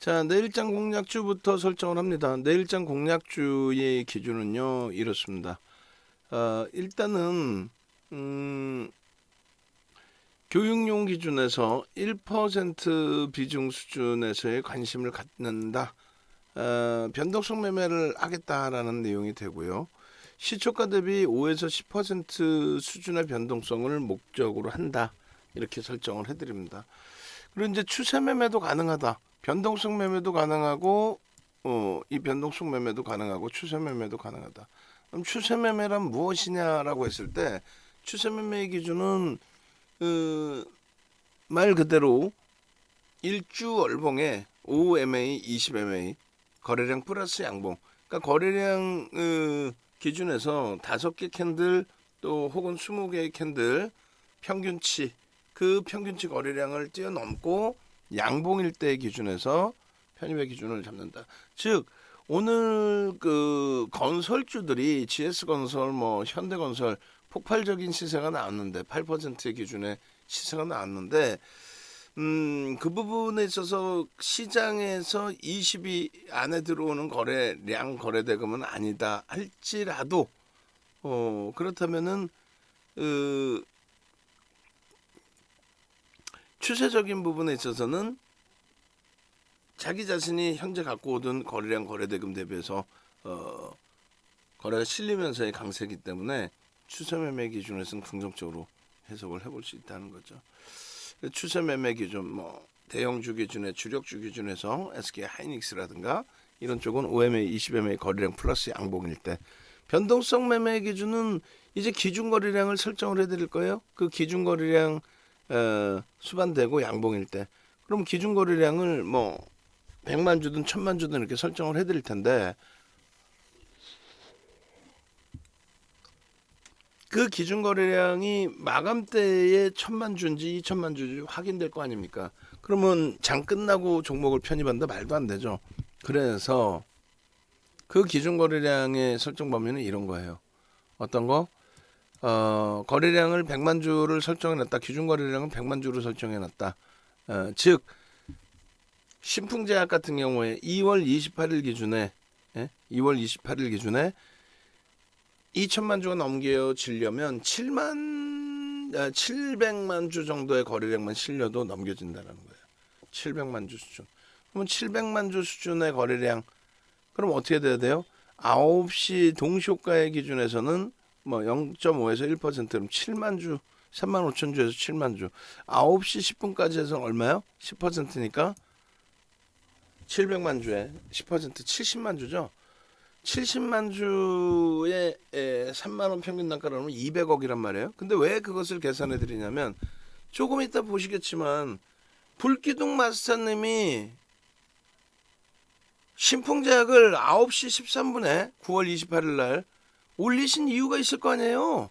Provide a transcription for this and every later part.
자, 내일장 공략주부터 설정을 합니다. 내일장 공략주의 기준은요, 이렇습니다. 일단은 교육용 기준에서 1% 비중 수준에서의 관심을 갖는다. 변동성 매매를 하겠다라는 내용이 되고요. 시초가 대비 5에서 10% 수준의 변동성을 목적으로 한다. 이렇게 설정을 해드립니다. 그리고 이제 추세 매매도 가능하다. 변동성 매매도 가능하고, 이 변동성 매매도 가능하고, 추세 매매도 가능하다. 그럼 추세 매매란 무엇이냐라고 했을 때, 추세 매매의 기준은 말 그대로 1주 월봉에 5MA, 20MA 거래량 플러스 양봉. 그러니까 거래량 기준에서 5개 캔들 또 혹은 20개의 캔들 평균치, 그 평균치 거래량을 뛰어넘고 양봉일 때 기준에서 편입의 기준을 잡는다. 즉 오늘 그 건설주들이 GS건설, 뭐 현대건설 폭발적인 시세가 나왔는데 8%의 기준의 시세가 나왔는데 그 부분에 있어서 시장에서 20이 안에 들어오는 거래량 거래대금은 아니다 할지라도 그렇다면은 추세적인 부분에 있어서는 자기 자신이 현재 갖고 오던 거래량 거래대금 대비해서 거래가 실리면서의 강세이기 때문에 추세 매매 기준에서는 긍정적으로 해석을 해볼 수 있다는 거죠. 추세 매매 기준, 뭐 대형주 기준의 주력주 기준에서 SK 하이닉스라든가 이런 쪽은 5MA, 20MA 거래량 플러스 양봉일 때, 변동성 매매 기준은 이제 기준 거래량을 설정을 해드릴 거예요. 그 기준 거래량 수반되고 양봉일 때, 그럼 기준 거래량을 뭐 100만 주든 1000만 주든 이렇게 설정을 해드릴 텐데, 그 기준 거래량이 마감 때에 1000만 주인지 2000만 주인지 확인될 거 아닙니까? 그러면 장 끝나고 종목을 편입한다 말도 안 되죠. 그래서 그 기준 거래량의 설정 범위는 이런 거예요. 어떤 거? 거래량을 100만 주를 설정해 놨다. 기준 거래량은 100만 주를 설정해 놨다. 즉 신풍제약 같은 경우에 2월 28일 기준에 2월 28일 기준에 2천만 주가 넘겨지려면 700만 주 정도의 거래량만 실려도 넘겨진다는 거예요. 700만 주 수준. 그러면 700만 주 수준의 거래량, 그럼 어떻게 돼야 돼요? 9시 동시효과의 기준에서는 뭐 0.5에서 1%, 그럼 7만 주, 3만 5천 주에서 7만 주. 9시 10분까지 해서 얼마요? 10%니까 700만 주에 10% 70만 주죠. 70만 주에 3만 원 평균 단가라면 200억이란 말이에요. 근데 왜 그것을 계산해 드리냐면, 조금 이따 보시겠지만 불기둥 마스터님이 신풍제약을 9시 13분에 9월 28일 날 올리신 이유가 있을 거 아니에요.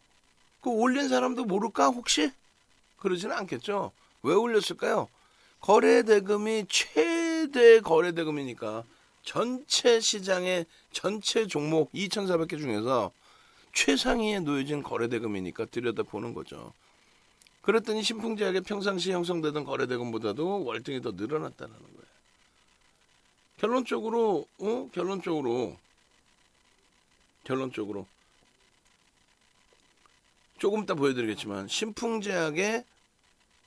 그 올린 사람도 모를까 혹시? 그러지는 않겠죠. 왜 올렸을까요? 거래대금이 최대 거래대금이니까, 전체 시장의 전체 종목 2,400개 중에서 최상위에 놓여진 거래대금이니까 들여다보는 거죠. 그랬더니 신풍제약의 평상시 형성되던 거래대금보다도 월등히 더 늘어났다는 거예요. 결론적으로 조금 이따 보여드리겠지만, 신풍제약의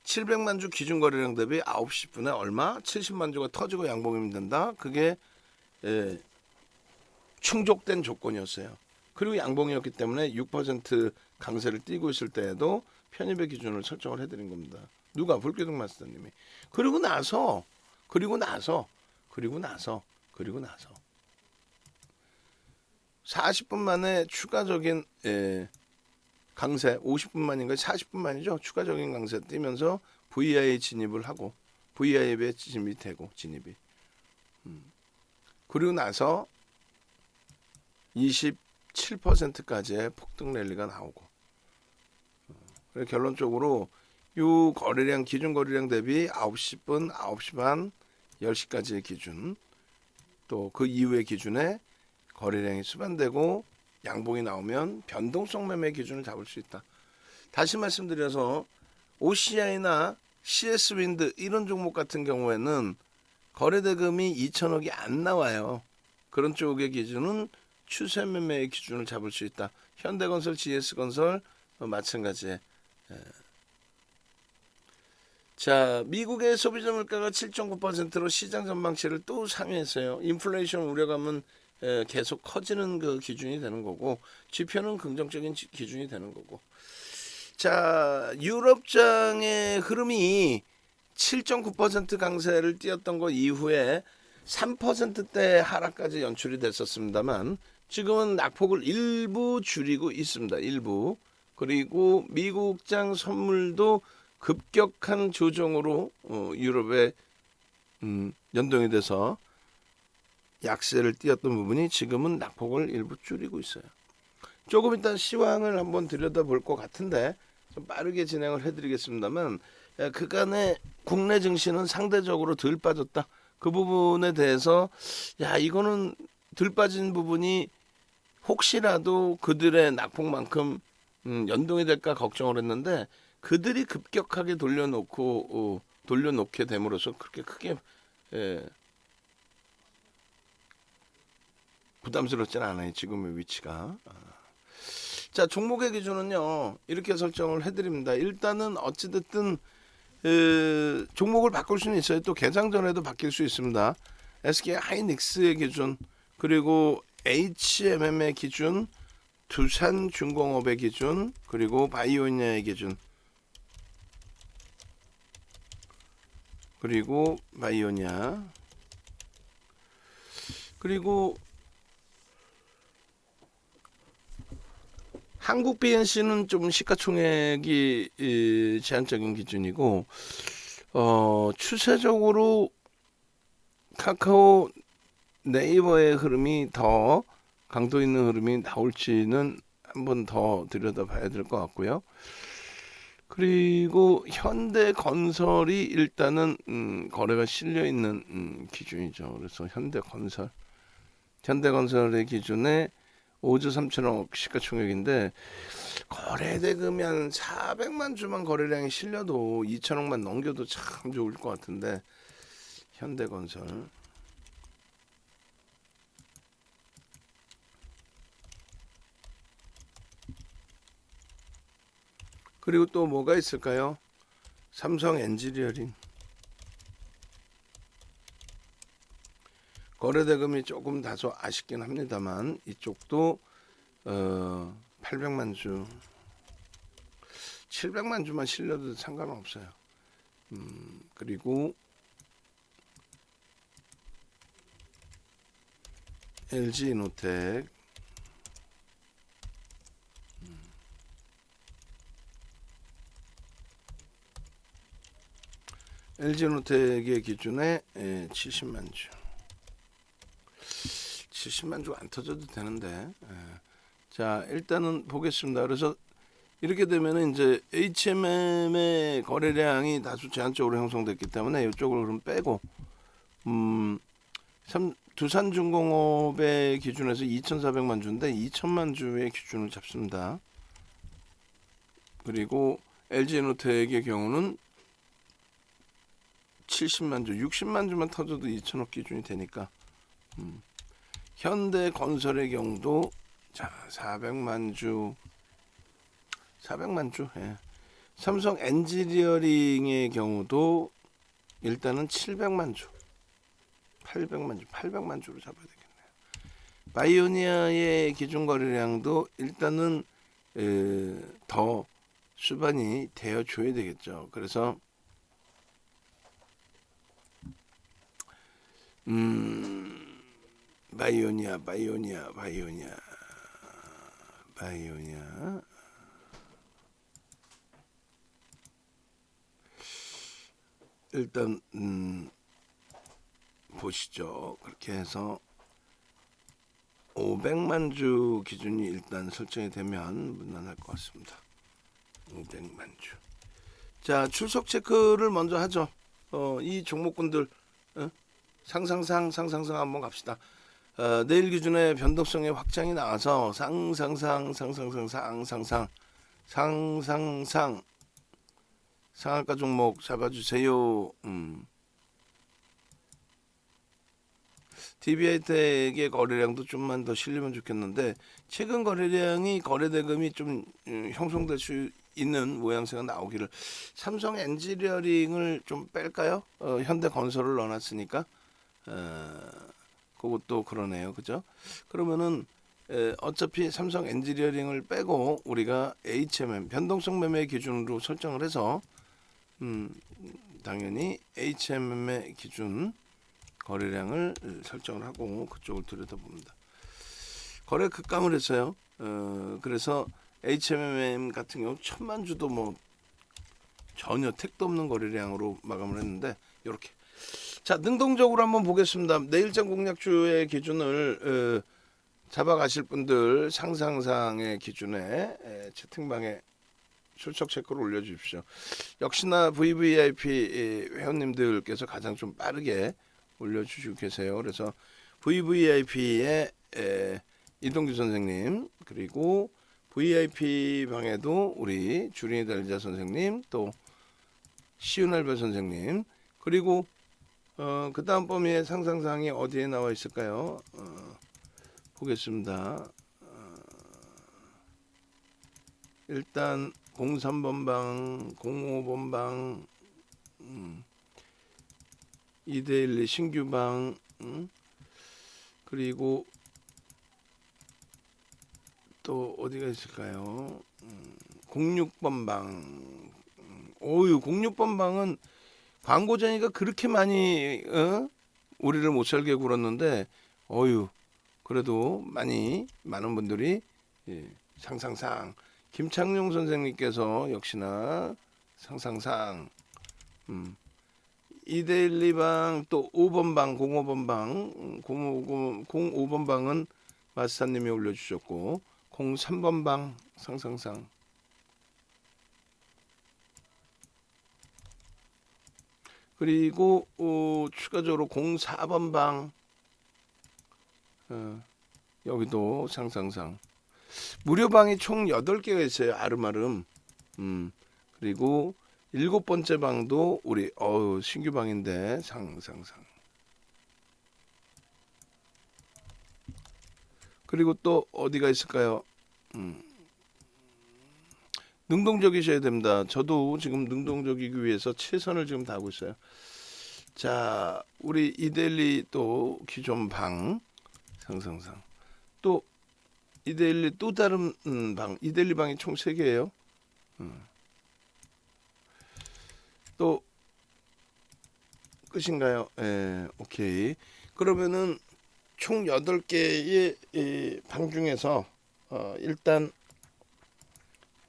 700만 주 기준 거래량 대비 9시 10분에 얼마? 70만 주가 터지고 양봉이면 된다. 그게 충족된 조건이었어요. 그리고 양봉이었기 때문에 6% 강세를 띄고 있을 때에도 편입의 기준을 설정을 해드린 겁니다. 누가? 불기둥 마스터님이. 그리고 나서 40분 만에 추가적인 강세, 50분 만인가 40분 만이죠. 추가적인 강세 뛰면서 VI에 진입을 하고, VI에 진입이 되고, 진입이. 그리고 나서 27%까지의 폭등 랠리가 나오고, 결론적으로 이 거래량, 기준 거래량 대비 9시 10분, 9시 반, 10시까지의 기준, 또 그 이후의 기준에 거래량이 수반되고 양봉이 나오면 변동성 매매 기준을 잡을 수 있다. 다시 말씀드려서 OCI나 CS 윈드 이런 종목 같은 경우에는 거래대금이 2천억이 안 나와요. 그런 쪽의 기준은 추세 매매의 기준을 잡을 수 있다. 현대건설, GS건설 마찬가지에. 자, 미국의 소비자 물가가 7.9%로 시장 전망치를 또 상회했어요. 인플레이션 우려감은 계속 커지는 그 기준이 되는 거고, 지표는 긍정적인 기준이 되는 거고. 자, 유럽장의 흐름이 7.9% 강세를 띄었던 거 이후에 3%대 하락까지 연출이 됐었습니다만 지금은 낙폭을 일부 줄이고 있습니다. 일부. 그리고 미국장 선물도 급격한 조정으로 유럽에 연동이 돼서 약세를 띄었던 부분이 지금은 낙폭을 일부 줄이고 있어요. 조금 이따 시황을 한번 들여다볼 것 같은데 좀 빠르게 진행을 해드리겠습니다만 그간의 국내 증시는 상대적으로 덜 빠졌다. 그 부분에 대해서 이거는 덜 빠진 부분이 혹시라도 그들의 낙폭만큼 연동이 될까 걱정을 했는데 그들이 급격하게 돌려놓게 됨으로써 그렇게 크게 부담스럽지는 않아요. 지금의 위치가. 자, 종목의 기준은요 이렇게 설정을 해드립니다. 일단은 어찌됐든 종목을 바꿀 수는 있어요. 또 개장 전에도 바뀔 수 있습니다. SK 하이닉스의 기준, 그리고 HMM의 기준, 두산중공업의 기준, 그리고 바이오니아의 기준, 그리고 바이오니아, 그리고 한국 BNC는 좀 시가총액이 제한적인 기준이고 추세적으로 카카오 네이버의 흐름이 더 강도 있는 흐름이 나올지는 한번 더 들여다봐야 될 것 같고요. 그리고 현대건설이 일단은 거래가 실려 있는 기준이죠. 그래서 현대건설의 기준에 5조 3천억 시가총액인데 거래대금이 한 400만 주만 거래량이 실려도 2천억만 넘겨도 참 좋을 것 같은데 현대건설 그리고 또 뭐가 있을까요? 삼성 엔지니어링 거래대금이 조금 다소 아쉽긴 합니다만 이쪽도 800만 주 700만 주만 실려도 상관은 없어요. 그리고 LG이노텍 LG노텍의 기준에 70만 주 70만 주 안 터져도 되는데 자 일단은 보겠습니다. 그래서 이렇게 되면 이제 HMM의 거래량이 다소 제한적으로 형성됐기 때문에 이쪽을 그럼 빼고 두산중공업의 기준에서 2,400만 주인데 2천만 주의 기준을 잡습니다. 그리고 LG노텍의 경우는 70만 주, 60만 주만 터져도 2천억 기준이 되니까 현대건설의 경우도 자 400만 주 예. 삼성 엔지니어링의 경우도 일단은 700만 주 800만 주로 잡아야 되겠네요. 바이오니아의 기준 거래량도 일단은 더 수반이 되어 줘야 되겠죠. 그래서 바이오니아 일단 보시죠. 그렇게 해서 500만 주 기준이 일단 설정이 되면 무난할 것 같습니다. 500만 주. 자, 출석 체크를 먼저 하죠. 이 종목군들 상상상 한번 갑시다. 내일 기준에 변동성의 확장이 나와서 상한가 종목 잡아주세요. DB하이텍의 거래량도 좀만 더 실리면 좋겠는데 최근 거래량이 거래대금이 좀 형성될 수 있는 모양새가 나오기를. 삼성 엔지니어링을 좀 뺄까요? 현대건설을 넣어놨으니까 그것도 그러네요, 그죠? 그러면은 어차피 삼성 엔지니어링을 빼고 우리가 HMM 변동성 매매 기준으로 설정을 해서 당연히 HMM의 기준 거래량을 설정을 하고 그쪽을 들여다봅니다. 거래 급감을 했어요. 그래서 HMM 같은 경우 1000만 주도 뭐 전혀 택도 없는 거래량으로 마감을 했는데 이렇게. 자, 능동적으로 한번 보겠습니다. 내일장 공략주의 기준을 잡아가실 분들 상상상의 기준에 채팅방에 출석 체크를 올려주십시오. 역시나 VVIP 회원님들께서 가장 좀 빠르게 올려주시고 계세요. 그래서 VVIP의 이동규 선생님, 그리고 VIP 방에도 우리 주린이 달리자 선생님, 또 시은알별 선생님, 그리고 그 다음 범위의 상상상이 어디에 나와 있을까요? 보겠습니다. 일단 03번 방, 05번 방, 이데일리 신규 방, 그리고 또 어디가 있을까요? 06번 방. 오유, 06번 방은 광고쟁이가 그렇게 많이 우리를 못 살게 굴었는데 어유, 그래도 많은 분들이 상상상. 김창룡 선생님께서 역시나 상상상. 이데일리방, 또 5번 방, 05번 방, 05번 방은 마스터님이 올려주셨고, 03번 방 상상상. 그리고 추가적으로 04번 방 여기도 상상상. 무료방이 총 8개가 있어요. 아름아름. 그리고 7번째 방도 우리 신규 방인데 상상상. 그리고 또 어디가 있을까요? 능동적이셔야 됩니다. 저도 지금 능동적이기 위해서 최선을 지금 다하고 있어요. 자, 우리 이데일리 또 기존 방 상상상. 또 이데일리 또 다른 방. 이데일리 방이 총 3개예요. 또 끝인가요? 오케이. 그러면은 총 8개의 방 중에서 일단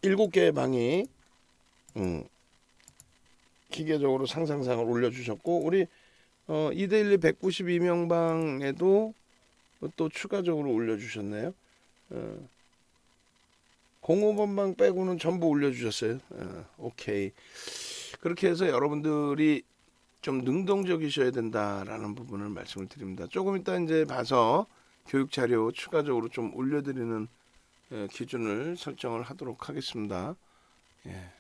7개의 방이 기계적으로 상상상을 올려주셨고, 우리 이데일리 192명방에도 또 추가적으로 올려주셨네요. 05번 방 빼고는 전부 올려주셨어요. 오케이. 그렇게 해서 여러분들이 좀 능동적이셔야 된다라는 부분을 말씀을 드립니다. 조금 이따 이제 봐서 교육 자료 추가적으로 좀 올려드리는 기준을 설정을 하도록 하겠습니다. 예.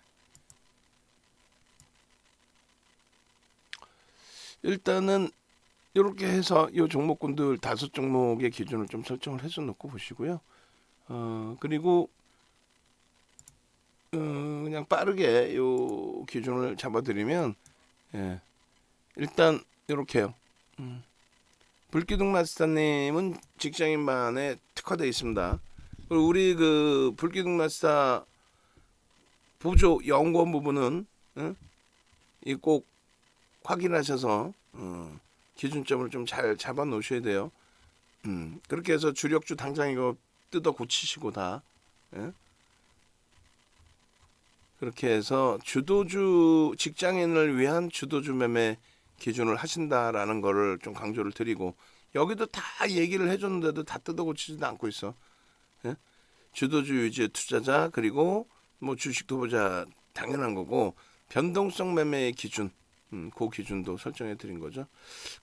일단은 이렇게 해서 이 종목군들 5종목의 기준을 좀 설정을 해서 놓고 보시고요. 그리고 그냥 빠르게 이 기준을 잡아드리면, 일단 이렇게요. 불기둥 마스터님은 직장인반에 특화되어 있습니다. 그리고 우리 그 불기둥 마스터 보조 연구원 부분은 꼭 확인하셔서 기준점을 좀 잘 잡아 놓으셔야 돼요. 그렇게 해서 주력주 당장 이거 뜯어 고치시고 다. 그렇게 해서 주도주, 직장인을 위한 주도주 매매 기준을 하신다라는 거를 좀 강조를 드리고, 여기도 다 얘기를 해줬는데도 다 뜯어 고치지도 않고 있어. 주도주 위주의 투자자, 그리고 뭐 주식 투자 당연한 거고, 변동성 매매의 기준, 그 기준도 설정해 드린 거죠.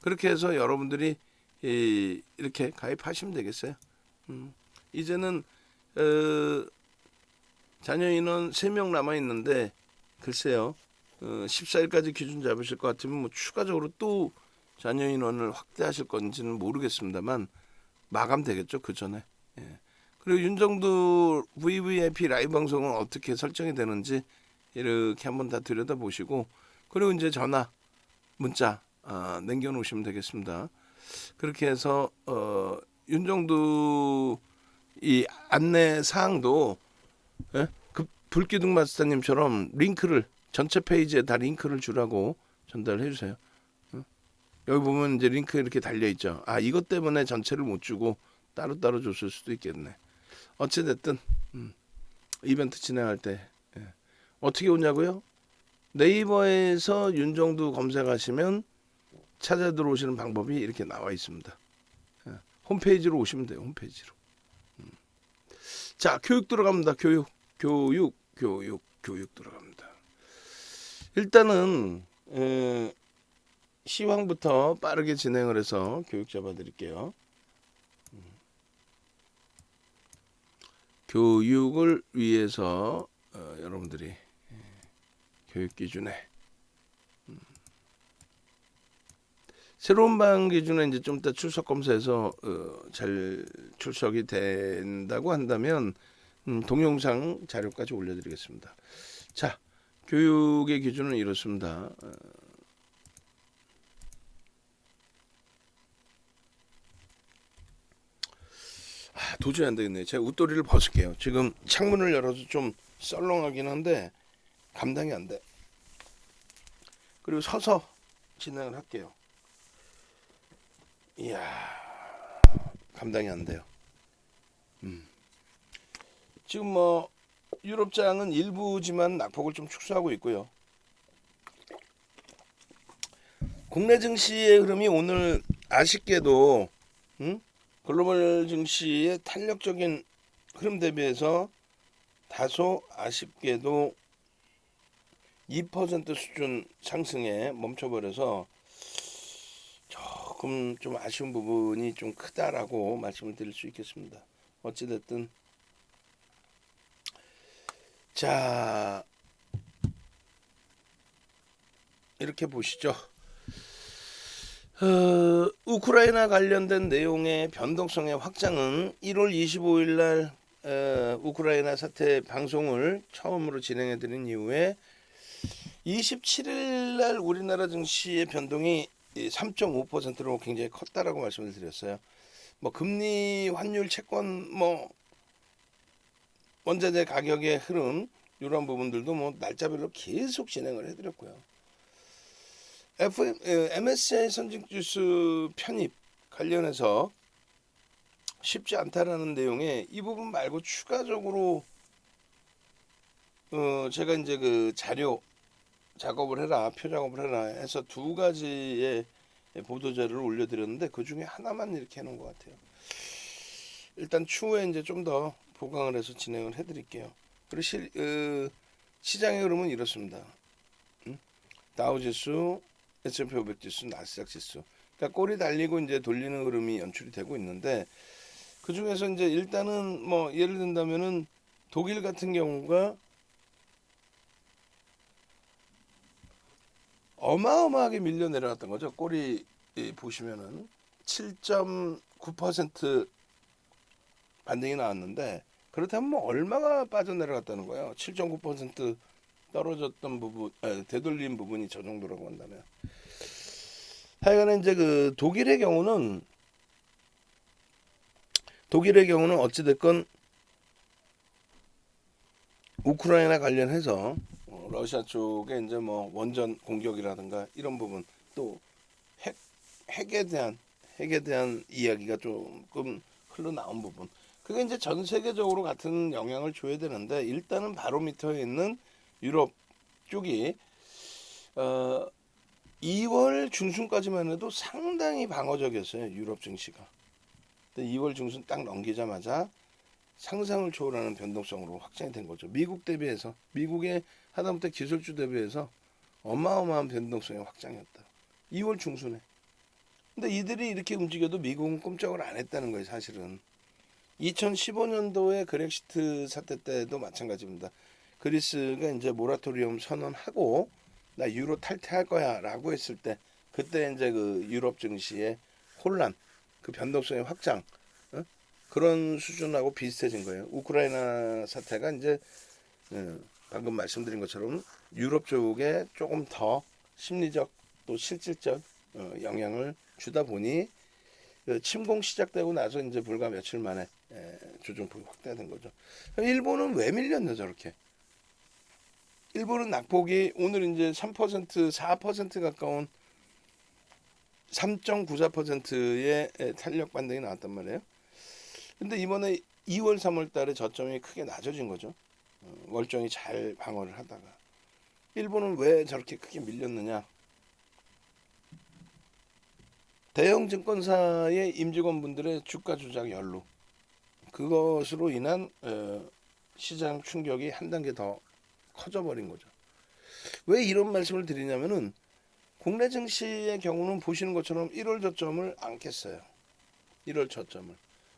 그렇게 해서 여러분들이 이렇게 가입하시면 되겠어요. 이제는 자녀 인원 3명 남아 있는데 글쎄요, 14일까지 기준 잡으실 것 같으면 뭐 추가적으로 또 자녀 인원을 확대하실 건지는 모르겠습니다만 마감되겠죠 그 전에. 예. 그리고 윤정두 VVIP 라이브 방송은 어떻게 설정이 되는지 이렇게 한번 다 들여다보시고 그리고 이제 전화 문자 남겨놓으시면 되겠습니다. 그렇게 해서 윤정두 이 안내 사항도 예? 그 불기둥 마스터님처럼 링크를 전체 페이지에 다 링크를 주라고 전달해 주세요. 여기 보면 이제 링크 이렇게 달려 있죠. 이것 때문에 전체를 못 주고 따로따로 줬을 수도 있겠네. 어찌됐든 이벤트 진행할 때 어떻게 오냐고요? 네이버에서 윤정두 검색하시면 찾아 들어오시는 방법이 이렇게 나와 있습니다. 홈페이지로 오시면 돼요. 홈페이지로. 자, 교육 들어갑니다. 교육 들어갑니다. 일단은 시황부터 빠르게 진행을 해서 교육 잡아드릴게요. 교육을 위해서 여러분들이 교육 기준에 새로운 방 기준에 이제 좀 이따 출석 검사해서 잘 출석이 된다고 한다면 동영상 자료까지 올려드리겠습니다. 자, 교육의 기준은 이렇습니다. 도저히 안 되겠네요. 제가 웃도리를 벗을게요. 지금 창문을 열어서 좀 썰렁하긴 한데 감당이 안 돼. 그리고 서서 진행을 할게요. 이야, 감당이 안 돼요. 지금 뭐 유럽장은 일부지만 낙폭을 좀 축소하고 있고요. 국내 증시의 흐름이 오늘 아쉽게도 글로벌 증시의 탄력적인 흐름 대비해서 다소 아쉽게도 2% 수준 상승에 멈춰버려서 조금 좀 아쉬운 부분이 좀 크다라고 말씀을 드릴 수 있겠습니다. 어찌됐든 자, 이렇게 보시죠. 우크라이나 관련된 내용의 변동성의 확장은 1월 25일 날 우크라이나 사태 방송을 처음으로 진행해 드린 이후에 27일 날 우리나라 증시의 변동이 3.5%로 굉장히 컸다라고 말씀을 드렸어요. 뭐 금리, 환율, 채권, 뭐 원자재 가격의 흐름 이런 부분들도 뭐 날짜별로 계속 진행을 해드렸고요. MSCI 선진지수 편입 관련해서 쉽지 않다라는 내용에 이 부분 말고 추가적으로 제가 이제 그 자료 작업을 해라, 표 작업을 해라 해서 두 가지의 보도자료를 올려드렸는데 그 중에 하나만 이렇게 해놓은 것 같아요. 일단 추후에 이제 좀 더 보강을 해서 진행을 해드릴게요. 그리고 시장의 흐름은 이렇습니다. 다우지수, S&P 500지수, 나스닥 지수. 그러니까 꼬리 달리고 이제 돌리는 흐름이 연출이 되고 있는데 그 중에서 이제 일단은 뭐 예를 든다면은 독일 같은 경우가 어마어마하게 밀려 내려갔던 거죠. 꼬리 보시면은 7.9% 반등이 나왔는데 그렇다면 뭐 얼마가 빠져내려갔다는 거예요. 7.9% 떨어졌던 부분, 되돌린 부분이 저 정도라고 한다면. 하여간에 이제 그 독일의 경우는 어찌됐건 우크라이나 관련해서 러시아 쪽에 이제 뭐 원전 공격이라든가 이런 부분 또 핵에 대한 이야기가 조금 흘러나온 부분 그게 이제 전 세계적으로 같은 영향을 줘야 되는데 일단은 바로미터에 있는 유럽 쪽이 2월 중순까지만 해도 상당히 방어적이었어요. 유럽 증시가. 근데 2월 중순 딱 넘기자마자 상상을 초월하는 변동성으로 확장이 된 거죠. 미국 대비해서 미국의 하다못해 기술주 대비해서 어마어마한 변동성의 확장이었다. 2월 중순에. 근데 이들이 이렇게 움직여도 미국은 꼼짝을 안 했다는 거예요. 사실은. 2015년도에 그렉시트 사태 때도 마찬가지입니다. 그리스가 이제 모라토리엄 선언하고 나 유로 탈퇴할 거야 라고 했을 때 그때 이제 그 유럽 증시의 혼란, 그 변동성의 확장, 어? 그런 수준하고 비슷해진 거예요. 우크라이나 사태가 이제 방금 말씀드린 것처럼 유럽 쪽에 조금 더 심리적 또 실질적 영향을 주다 보니 침공 시작되고 나서 이제 불과 며칠 만에 조정폭이 확대된 거죠. 일본은 왜 밀렸냐 저렇게? 일본은 낙폭이 오늘 이제 3% 4% 가까운 3.94%의 탄력 반등이 나왔단 말이에요. 근데 이번에 2월 3월 달에 저점이 크게 낮아진 거죠. 월정이 잘 방어를 하다가 일본은 왜 저렇게 크게 밀렸느냐? 대형 증권사의 임직원분들의 주가 조작 연루, 그것으로 인한 시장 충격이 한 단계 더 커져버린 거죠. 왜 이런 말씀을 드리냐면은 국내 증시의 경우는 보시는 것처럼 1월 저점을 안 깼어요. 1월 저점을.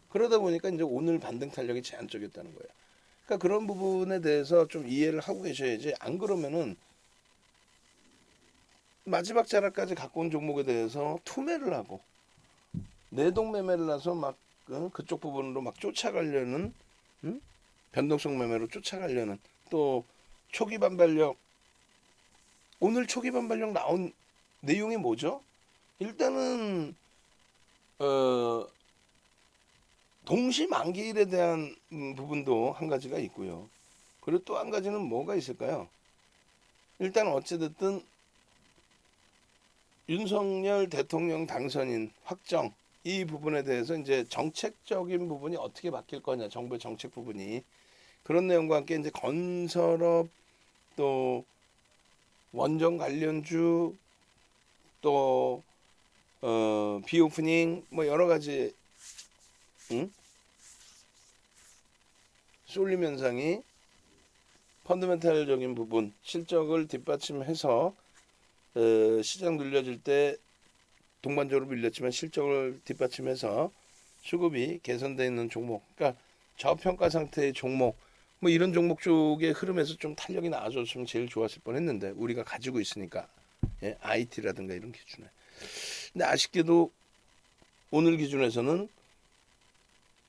그러다 보니까 이제 오늘 반등 탄력이 제한적이었다는 거예요. 그러니까 그런 부분에 대해서 좀 이해를 하고 계셔야지, 안 그러면은 마지막 자락까지 갖고 온 종목에 대해서 투매를 하고 내동 매매를 해서 막 그쪽 부분으로 막 쫓아가려는, 변동성 매매로 쫓아가려는, 또 초기 반발력, 오늘 초기 반발력 나온 내용이 뭐죠? 일단은 동시 만기일에 대한 부분도 한 가지가 있고요. 그리고 또 한 가지는 뭐가 있을까요? 일단 어찌됐든 윤석열 대통령 당선인 확정, 이 부분에 대해서 이제 정책적인 부분이 어떻게 바뀔 거냐, 정부의 정책 부분이, 그런 내용과 함께 이제 건설업, 또 원전 관련주, 또 비오프닝, 뭐 여러 가지 쏠림 현상이 펀더멘탈적인 부분, 실적을 뒷받침해서 시장 눌려질 때 동반적으로 밀렸지만 실적을 뒷받침해서 수급이 개선되어 있는 종목, 그러니까 저평가 상태의 종목, 뭐 이런 종목 쪽의 흐름에서 좀 탄력이 나와줬으면 제일 좋았을 뻔했는데, 우리가 가지고 있으니까, IT라든가 이런 기준에. 근데 아쉽게도 오늘 기준에서는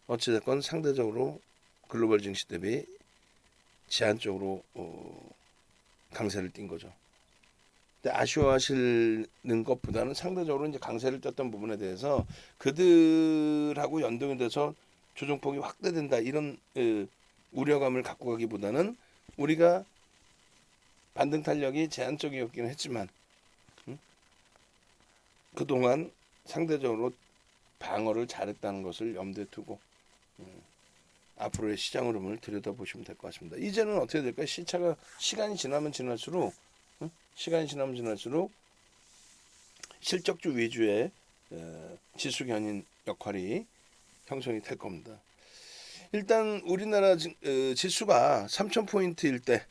어찌됐건 상대적으로 글로벌 증시 대비 제한적으로 강세를 띈 거죠. 근데 아쉬워하시는 것보다는 상대적으로 이제 강세를 떴던 부분에 대해서 그들하고 연동이 돼서 조정폭이 확대된다, 이런 우려감을 갖고 가기보다는 우리가 반등 탄력이 제한적이었긴 했지만 그동안 상대적으로 방어를 잘했다는 것을 염두에 두고 앞으로의 시장 흐름을 들여다보시면 될 것 같습니다. 이제는 어떻게 될까요? 시간이 지나면 지날수록 실적주 위주의 지수 견인 역할이 형성이 될 겁니다. 일단 우리나라 지수가 3,000포인트일 때,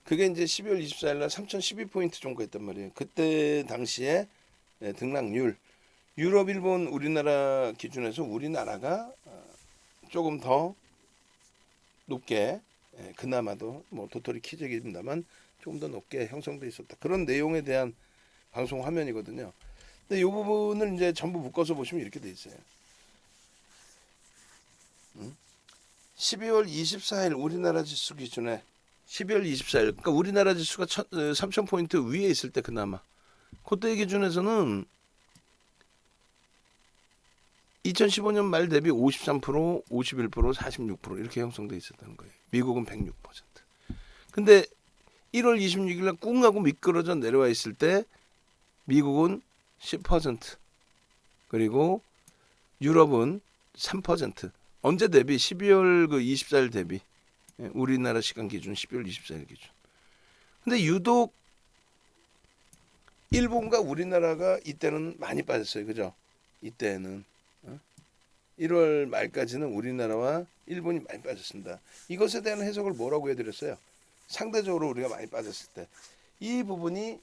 그게 이제 12월 24일 날 3,012포인트 정도 했단 말이에요. 그때 당시에 등락률, 유럽, 일본, 우리나라 기준에서 우리나라가 조금 더 높게, 그나마도 뭐 도토리 키재기입니다만 조금 더 높게 형성돼 있었다, 그런 내용에 대한 방송 화면이거든요. 근데 이 부분을 이제 전부 묶어서 보시면 이렇게 돼 있어요. 12월 24일 우리나라 지수 기준에 12월 24일, 그러니까 우리나라 지수가 3,000포인트 위에 있을 때, 그나마 그때 기준에서는 2015년 말 대비 53%, 51%, 46% 이렇게 형성돼 있었다는 거예요. 미국은 106%. 근데 1월 26일 날 꿍 하고 미끄러져 내려와 있을 때 미국은 10%, 그리고 유럽은 3%. 언제 대비? 12월 그 24일 대비. 우리나라 시간 기준 12월 24일 기준. 근데 유독 일본과 우리나라가 이때는 많이 빠졌어요. 그죠? 이때는 1월 말까지는 우리나라와 일본이 많이 빠졌습니다. 이것에 대한 해석을 뭐라고 해드렸어요? 상대적으로 우리가 많이 빠졌을 때 이 부분이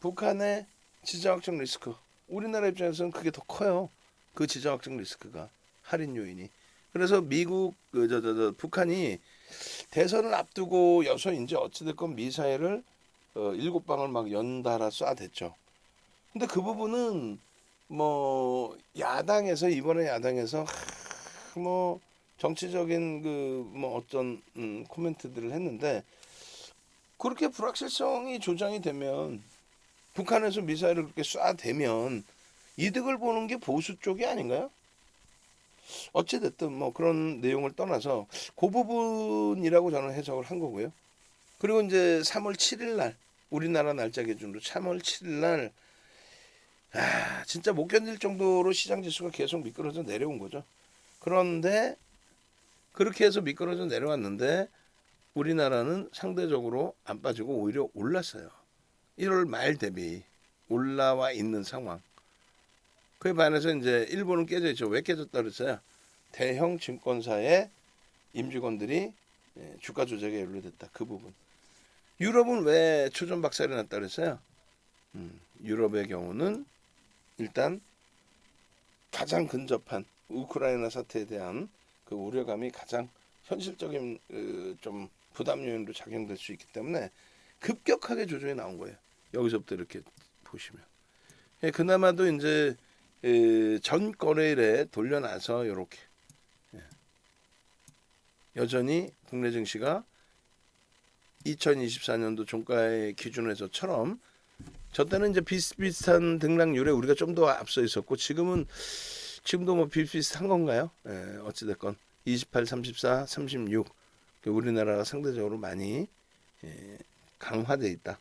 북한의 지정학적 리스크, 우리나라 입장에서는 그게 더 커요. 그 지정학적 리스크가, 할인 요인이. 그래서 미국 북한이 대선을 앞두고 여서 이제 어찌됐건 미사일을 7방을 막 연달아 쏴댔죠. 근데 그 부분은 뭐 야당에서 이번에 야당에서 뭐 정치적인 그 뭐 어떤 코멘트들을 했는데 그렇게 불확실성이 조장이 되면 북한에서 미사일을 그렇게 쏴대면 이득을 보는 게 보수 쪽이 아닌가요? 어찌됐든 뭐 그런 내용을 떠나서 그 부분이라고 저는 해석을 한 거고요. 그리고 이제 3월 7일 날 우리나라 날짜 기준으로 3월 7일 날 진짜 못 견딜 정도로 시장 지수가 계속 미끄러져 내려온 거죠. 그런데 그렇게 해서 미끄러져 내려왔는데 우리나라는 상대적으로 안 빠지고 오히려 올랐어요. 1월 말 대비 올라와 있는 상황. 그에 반해서 이제 일본은 깨져 있죠. 왜 깨졌다 그랬어요? 대형 증권사의 임직원들이 주가 조작에 연루됐다. 그 부분. 유럽은 왜 초전 박살이 났다 그랬어요? 유럽의 경우는 일단 가장 근접한 우크라이나 사태에 대한 그 우려감이 가장 현실적인 좀 부담 요인으로 작용될 수 있기 때문에 급격하게 조정이 나온 거예요. 여기서부터 이렇게 보시면 그나마도 이제 전 거래일에 돌려놔서 이렇게 여전히 국내 증시가 2024년도 종가의 기준에서처럼 저 때는 이제 비슷비슷한 등락률에 우리가 좀 더 앞서 있었고 지금도 뭐 비슷비슷한 건가요? 어찌됐건 28, 34, 36 우리나라가 상대적으로 많이 강화돼 있다.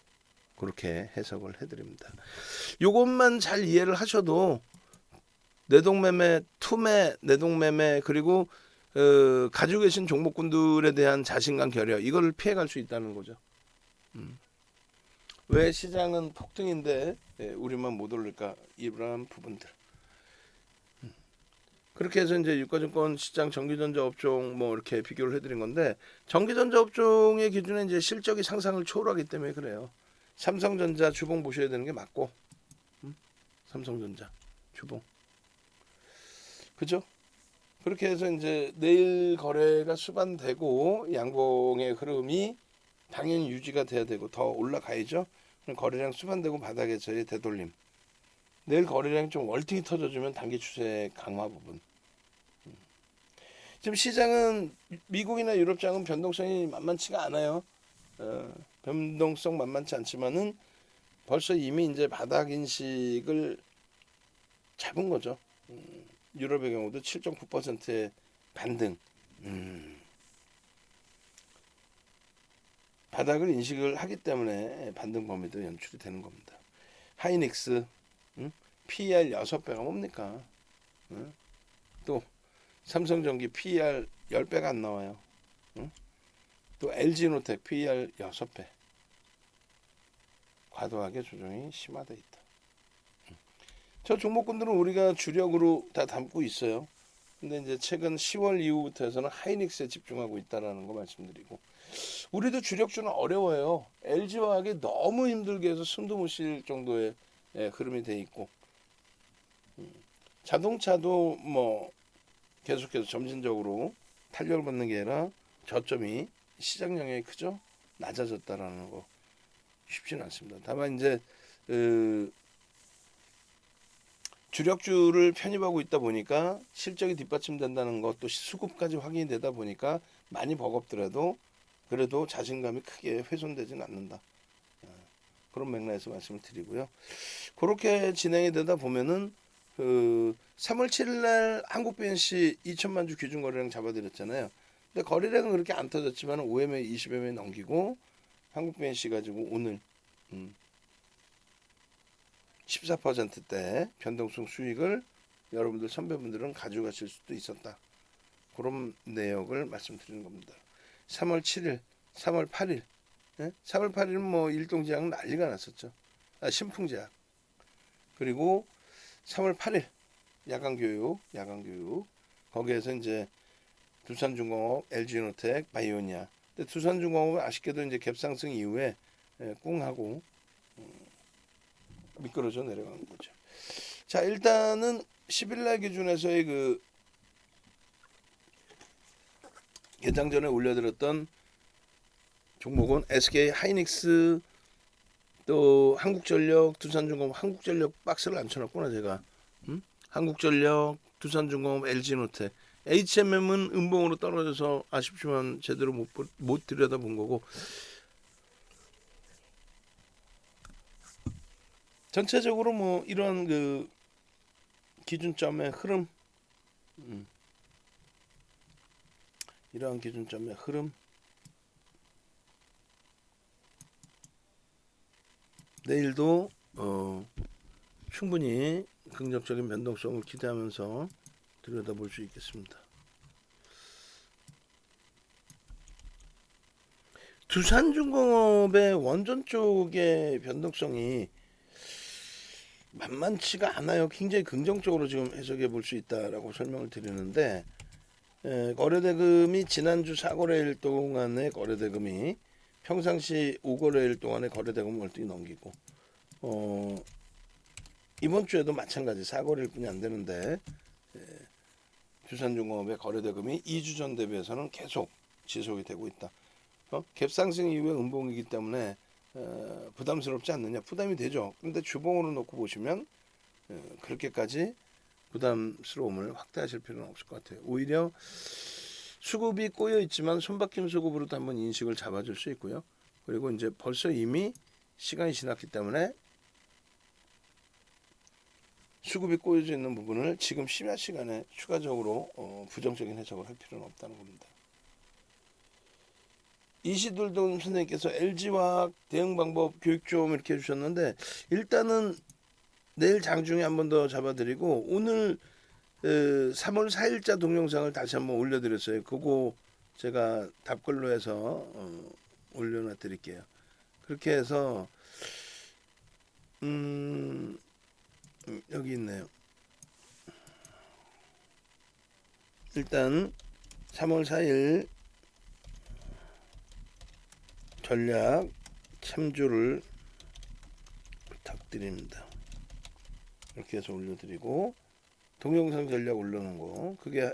그렇게 해석을 해드립니다. 이것만 잘 이해를 하셔도 내동매매, 투매, 내동매매 그리고 가지고 계신 종목군들에 대한 자신감 결여 이걸 피해갈 수 있다는 거죠. 왜 시장은 폭등인데 우리만 못 오를까 이러한 부분들. 그렇게 해서 이제 유가증권 시장 전기전자 업종 뭐 이렇게 비교를 해드린 건데 전기전자 업종의 기준에 이제 실적이 상상을 초월하기 때문에 그래요. 삼성전자 주봉 보셔야 되는 게 맞고, 삼성전자 주봉, 그죠? 그렇게 해서 이제 내일 거래가 수반되고 양봉의 흐름이 당연히 유지가 돼야 되고 더 올라가야죠. 거래량 수반되고 바닥에서의 되돌림. 내일 거래량이 좀 월등히 터져주면 단기 추세 강화 부분. 지금 시장은 미국이나 유럽장은 변동성이 만만치가 않아요. 변동성 만만치 않지만은 벌써 이미 이제 바닥 인식을 잡은 거죠. 유럽의 경우도 7.9%의 반등. 바닥을 인식을 하기 때문에 반등 범위도 연출이 되는 겁니다. 하이닉스 PER 6배가 뭡니까? 또 삼성전기 PER 10배가 안 나와요. 또 LG노텍 PER 6배. 과도하게 조정이 심화돼 있다. 저 종목군들은 우리가 주력으로 다 담고 있어요. 근데 이제 최근 10월 이후부터 해서는 하이닉스에 집중하고 있다라는 거 말씀드리고 우리도 주력주는 어려워요. LG와 하기 너무 힘들게 해서 숨도 못 쉴 정도의 흐름이 돼 있고 자동차도 뭐 계속해서 점진적으로 탄력을 받는 게 아니라 저점이 시장 영향이 크죠. 낮아졌다라는 거 쉽지는 않습니다. 다만 이제 주력주를 편입하고 있다 보니까 실적이 뒷받침된다는 것도 수급까지 확인이 되다 보니까 많이 버겁더라도 그래도 자신감이 크게 훼손되지는 않는다. 그런 맥락에서 말씀을 드리고요. 그렇게 진행이 되다 보면은 3월 7일 날 한국 BNC 2천만 주 기준 거래량 잡아드렸잖아요. 근데 거래량은 그렇게 안 터졌지만 5MA, 20MA 넘기고 한국 BNC 가지고 오늘 14%대 변동성 수익을 여러분들 선배분들은 가져가실 수도 있었다. 그런 내역을 말씀드리는 겁니다. 3월 7일, 3월 8일, 3월 8일은 뭐 일동제약 난리가 났었죠. 신풍제약. 그리고 3월 8일 야간교육 거기에서 이제 두산중공업, LG노텍, 바이오니아. 근데 두산중공업은 아쉽게도 이제 갭상승 이후에 꿍하고 미끄러져 내려가는 거죠. 자, 일단은 10일날 기준에서의 그 개장 전에 올려드렸던 종목은 SK 하이닉스 또 한국전력, 두산중공업, 한국전력 박스를 안 쳐놨구나 제가. 한국전력, 두산중공업, LG노텍, HMM은 음봉으로 떨어져서 아쉽지만 제대로 못 들여다본 거고, 전체적으로 뭐 이런 그 기준점의 흐름, 이러한 기준점의 흐름, 내일도 충분히 긍정적인 변동성을 기대하면서 들여다볼 수 있겠습니다. 두산중공업의 원전 쪽의 변동성이 만만치가 않아요. 굉장히 긍정적으로 지금 해석해 볼 수 있다라고 설명을 드리는데, 거래대금이 지난주 4거래일 동안의 거래대금이 평상시 5거래일 동안의 거래대금을 월등히 넘기고, 이번 주에도 마찬가지 4거래일 뿐이 안 되는데, 두산중공업의 거래대금이 2주 전 대비해서는 계속 지속이 되고 있다. 갭상승 이후에 음봉이기 때문에 부담스럽지 않느냐? 부담이 되죠. 근데 주봉으로 놓고 보시면 그렇게까지 부담스러움을 확대하실 필요는 없을 것 같아요. 오히려 수급이 꼬여 있지만 손바뀜 수급으로도 한번 인식을 잡아줄 수 있고요. 그리고 이제 벌써 이미 시간이 지났기 때문에 수급이 꼬여져 있는 부분을 지금 심야 시간에 추가적으로 부정적인 해석을 할 필요는 없다는 겁니다. 이시돌돈 선생님께서 LG화학 대응 방법 교육 좀 이렇게 해주셨는데, 일단은 내일 장중에 한 번 더 잡아드리고, 오늘 3월 4일자 동영상을 다시 한번 올려드렸어요. 그거 제가 답글로 해서 올려놔 드릴게요. 그렇게 해서 여기 있네요. 일단 3월 4일 전략 참조를 부탁드립니다. 이렇게 해서 올려드리고, 동영상 전략 올려놓은 거 그게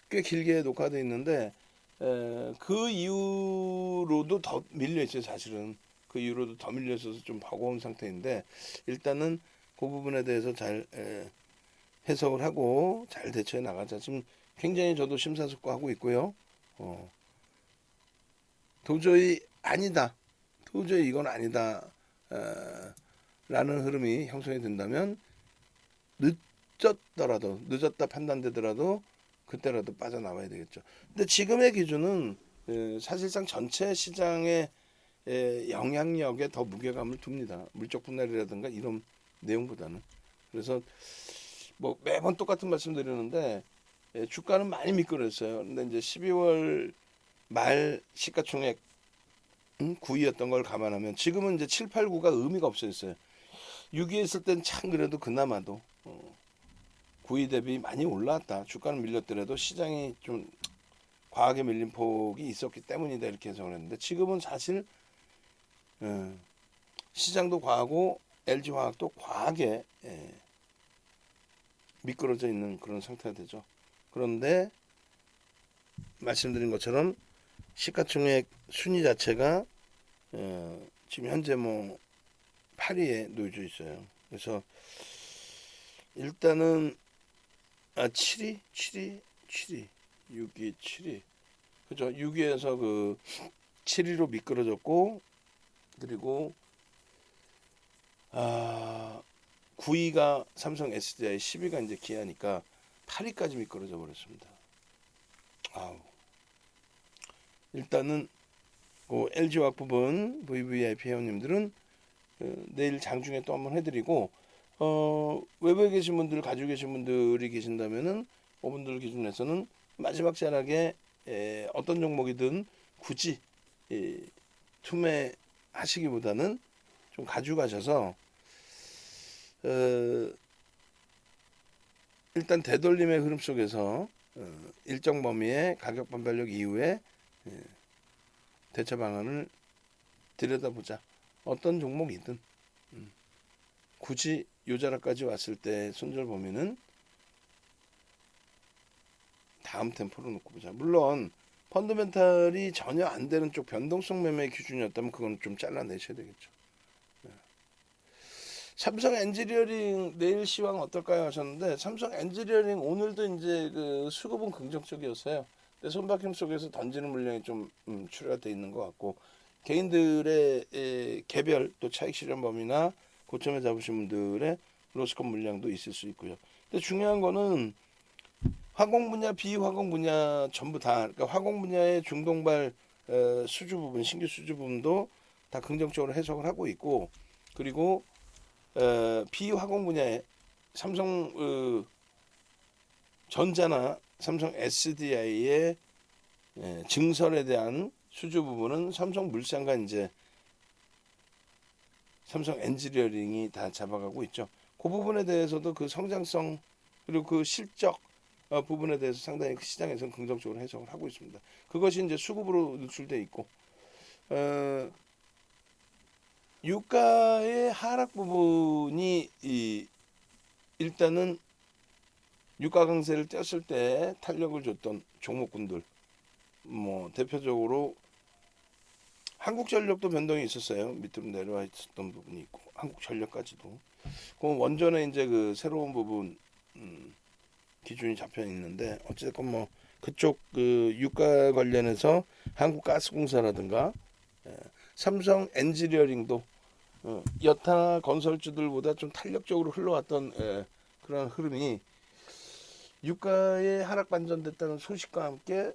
꽤 길게 녹화되어 있는데, 그 이후로도 더 밀려 있어요. 사실은 그 이후로도 더 밀려 있어서 좀 버거운 상태인데, 일단은 그 부분에 대해서 잘 해석을 하고 잘 대처해 나가자. 지금 굉장히 저도 심사숙고하고 있고요. 도저히 아니다, 도저히 이건 아니다 라는 흐름이 형성이 된다면, 늦었다 판단되더라도 그때라도 빠져나와야 되겠죠. 근데 지금의 기준은 사실상 전체 시장의 영향력에 더 무게감을 둡니다. 물적 분할이라든가 이런 내용보다는. 그래서 뭐 매번 똑같은 말씀 드리는데, 주가는 많이 미끄러졌어요. 근데 이제 12월 말 시가총액 9위였던 걸 감안하면 지금은 이제 7, 8, 9가 의미가 없어졌어요. 6위에 있을 땐 참 그래도 그나마도 9위 대비 많이 올라왔다. 주가는 밀렸더라도 시장이 좀 과하게 밀린 폭이 있었기 때문이다, 이렇게 해석을 했는데, 지금은 사실 시장도 과하고 LG화학도 과하게 미끄러져 있는 그런 상태가 되죠. 그런데 말씀드린 것처럼 시가총액 순위 자체가 지금 현재 뭐 8위에 놓여져 있어요. 그래서 일단은 7위, 6위, 7위, 그죠? 6위에서 그 7위로 미끄러졌고, 그리고 9위가 삼성 SDI, 10위가 이제 기아니까 8위까지 미끄러져 버렸습니다. 일단은 그 LG화학 부분 VVIP 회원님들은 내일 장중에 또 한번 해드리고, 외부에 계신 분들, 가지고 계신 분들이 계신다면은 그분들 기준에서는 마지막 자락에 어떤 종목이든 굳이 투매하시기보다는 좀 가져가셔서 일단 되돌림의 흐름 속에서 일정 범위의 가격 반발력 이후에 대처 방안을 들여다보자. 어떤 종목이든 굳이 요 자락까지 왔을 때 손절 범위는 다음 템포로 놓고 보자. 물론 펀더멘탈이 전혀 안 되는 쪽 변동성 매매 기준이었다면 그건 좀 잘라내셔야 되겠죠. 삼성 엔지니어링 내일 시황 어떨까요 하셨는데, 삼성 엔지니어링 오늘도 이제 그 수급은 긍정적이었어요. 근데 손바뀜 속에서 던지는 물량이 좀 출하가 돼 있는 것 같고, 개인들의 개별 또 차익 실현 범위나 고점에 잡으신 분들의 로스컷 물량도 있을 수 있고요. 근데 중요한 거는 화공 분야, 비화공 분야 전부 다, 그러니까 화공 분야의 중동발 수주 부분, 신규 수주 부분도 다 긍정적으로 해석을 하고 있고, 그리고 비화공 분야의 삼성 전자나 삼성 SDI의 증설에 대한 수주 부분은 삼성물산과 이제 삼성 엔지니어링이 다 잡아가고 있죠. 그 부분에 대해서도 그 성장성 그리고 그 실적 부분에 대해서 상당히 시장에서는 긍정적으로 해석을 하고 있습니다. 그것이 이제 수급으로 노출돼 있고, 유가의 하락 부분이 일단은 유가 강세를 띄었을 때 탄력을 줬던 종목군들, 뭐 대표적으로 한국전력도 변동이 있었어요. 밑으로 내려와 있었던 부분이 있고, 한국전력까지도 그 원전에 이제 그 새로운 부분 기준이 잡혀 있는데, 어쨌든 뭐 그쪽 그 유가 관련해서 한국가스공사라든가 삼성 엔지니어링도 여타 건설주들보다 좀 탄력적으로 흘러왔던 그런 흐름이 유가의 하락 반전됐다는 소식과 함께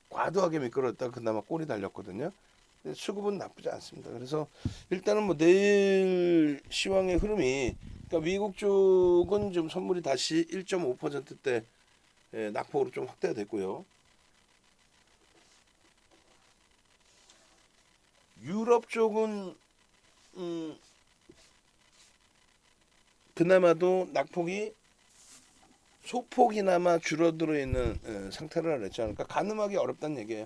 과도하게 미끄러졌다가 그나마 꼴이 달렸거든요. 수급은 나쁘지 않습니다. 그래서 일단은 뭐 내일 시황의 흐름이, 그러니까 미국 쪽은 좀 선물이 다시 1.5%대 낙폭으로 좀 확대가 됐고요. 유럽 쪽은 그나마도 낙폭이 소폭이나마 줄어들어 있는 상태를 했지 않을까. 가늠하기 어렵다는 얘기예요.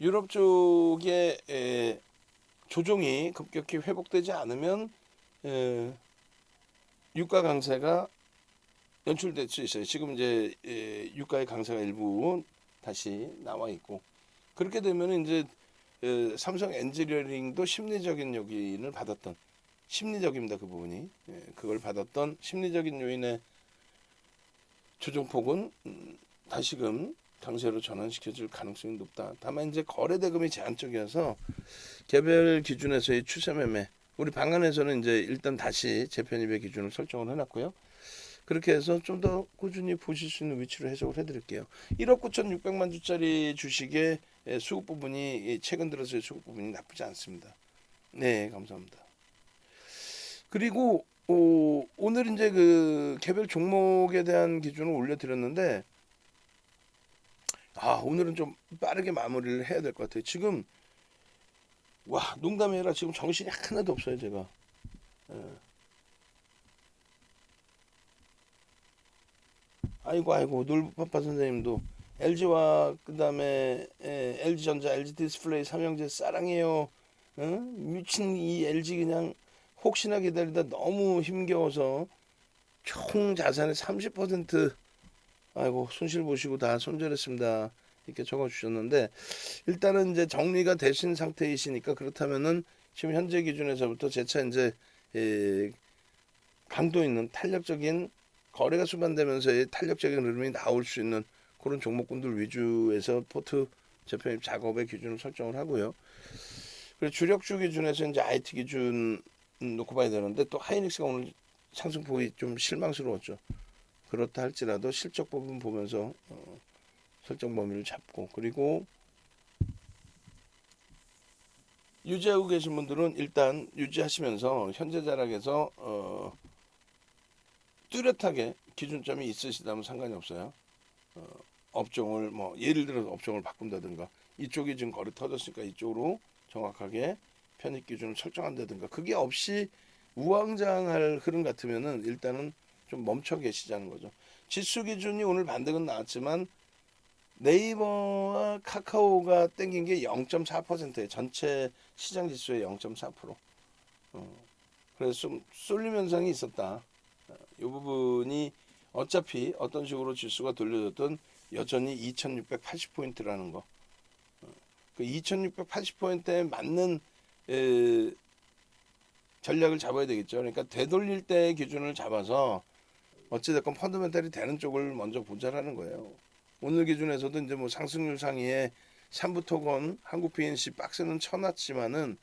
유럽 쪽의 조정이 급격히 회복되지 않으면 유가 강세가 연출될 수 있어요. 지금 이제 유가의 강세가 일부 다시 나와 있고, 그렇게 되면 이제 삼성 엔지니어링도 심리적인 요인을 받았던, 심리적입니다. 그 부분이 그걸 받았던 심리적인 요인의 조정폭은 다시금 강세로 전환시켜질 가능성이 높다. 다만 이제 거래대금이 제한적이어서 개별 기준에서의 추세 매매, 우리 방안에서는 이제 일단 다시 재편입의 기준을 설정을 해놨고요. 그렇게 해서 좀 더 꾸준히 보실 수 있는 위치로 해석을 해드릴게요. 1억 9,600만 주짜리 주식의 수급 부분이 최근 들어서의 수급 부분이 나쁘지 않습니다. 네, 감사합니다. 그리고 오늘 이제 그 개별 종목에 대한 기준을 올려드렸는데, 오늘은 좀 빠르게 마무리를 해야 될 것 같아요. 지금 농담이 아니라 지금 정신이 하나도 없어요, 제가. 아이고 놀부파파 선생님도 LG와 그다음에 LG전자, LG디스플레이, 삼형제 사랑해요. 미친 이 LG 그냥 혹시나 기다리다 너무 힘겨워서 총 자산의 30% 아이고 손실 보시고 다 손절했습니다. 이렇게 적어주셨는데, 일단은 이제 정리가 되신 상태이시니까, 그렇다면은 지금 현재 기준에서부터 재차 이제 강도 있는 탄력적인 거래가 수반되면서의 탄력적인 흐름이 나올 수 있는 그런 종목군들 위주에서 포트 재편입 작업의 기준을 설정을 하고요. 그리고 주력주 기준에서 이제 IT 기준 놓고 봐야 되는데, 또 하이닉스가 오늘 상승폭이 좀 실망스러웠죠. 그렇다 할지라도 실적 부분 보면서 설정 범위를 잡고, 그리고 유지하고 계신 분들은 일단 유지하시면서 현재 자락에서 뚜렷하게 기준점이 있으시다면 상관이 없어요. 업종을 뭐 예를 들어서 업종을 바꾼다든가, 이쪽이 지금 거래 터졌으니까 이쪽으로 정확하게 편입 기준을 설정한다든가, 그게 없이 우왕좌왕할 흐름 같으면은 일단은 좀 멈춰 계시자는 거죠. 지수 기준이 오늘 반등은 나왔지만 네이버와 카카오가 땡긴 게 0.4%예요. 전체 시장 지수의 0.4%. 그래서 좀 쏠림 현상이 있었다. 이 부분이 어차피 어떤 식으로 지수가 돌려졌던 여전히 2680포인트라는 거. 그 2680포인트에 맞는 전략을 잡아야 되겠죠. 그러니까 되돌릴 때의 기준을 잡아서 어찌됐건 펀더멘탈이 되는 쪽을 먼저 보자라는 거예요. 오늘 기준에서도 이제 뭐 상승률 상위에 삼부토건, 한국 PNC 박스는 쳐놨지만은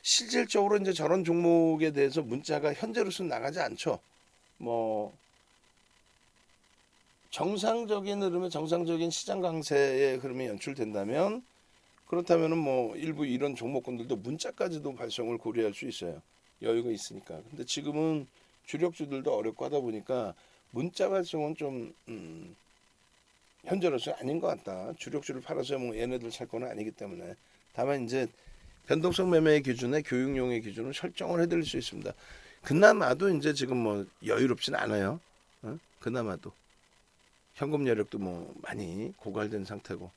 실질적으로 이제 저런 종목에 대해서 문자가 현재로서는 나가지 않죠. 뭐 정상적인 흐름에 정상적인 시장 강세의 흐름이 연출된다면 그렇다면은 뭐 일부 이런 종목군들도 문자까지도 발송을 고려할 수 있어요. 여유가 있으니까. 근데 지금은 주력주들도 어렵고 하다 보니까 문자 발송은 좀 현재로서 아닌 것 같다. 주력주를 팔아서 뭐 얘네들 살 거는 아니기 때문에. 다만 이제 변동성 매매의 기준에 교육용의 기준을 설정을 해드릴 수 있습니다. 그나마도 이제 지금 뭐 여유롭진 않아요. 그나마도 현금 여력도 뭐 많이 고갈된 상태고.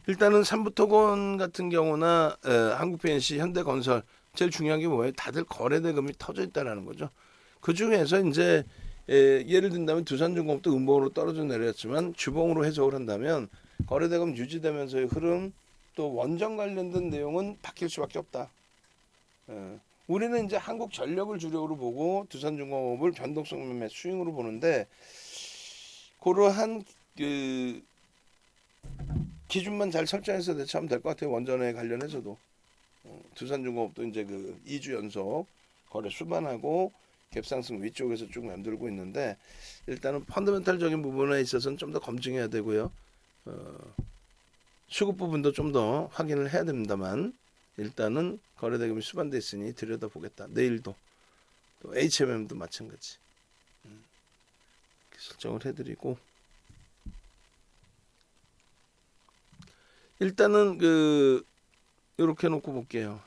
일단은 삼부토건 같은 경우나 한국 PNC, 현대건설 제일 중요한 게 뭐예요? 다들 거래 대금이 터져 있다라는 거죠. 그 중에서 이제 예를 든다면 두산중공업도 음봉으로 떨어져 내렸지만 주봉으로 해석을 한다면 거래 대금 유지되면서의 흐름 또 원전 관련된 내용은 바뀔 수밖에 없다. 우리는 이제 한국전력을 주력으로 보고 두산중공업을 변동성 매매 수익으로 보는데 그러한 그 기준만 잘 설정해서 대처하면 될 것 같아요. 원전에 관련해서도 두산중공업도 이제 그 2주 연속 거래 수반하고 갭상승 위쪽에서 쭉 맴돌고 있는데 일단은 펀더멘탈적인 부분에 있어서는 좀 더 검증해야 되고요. 수급 부분도 좀 더 확인을 해야 됩니다만 일단은 거래 대금이 수반돼 있으니 들여다보겠다. 내일도 또 HMM도 마찬가지 설정을 해드리고 일단은 그 이렇게 놓고 볼게요.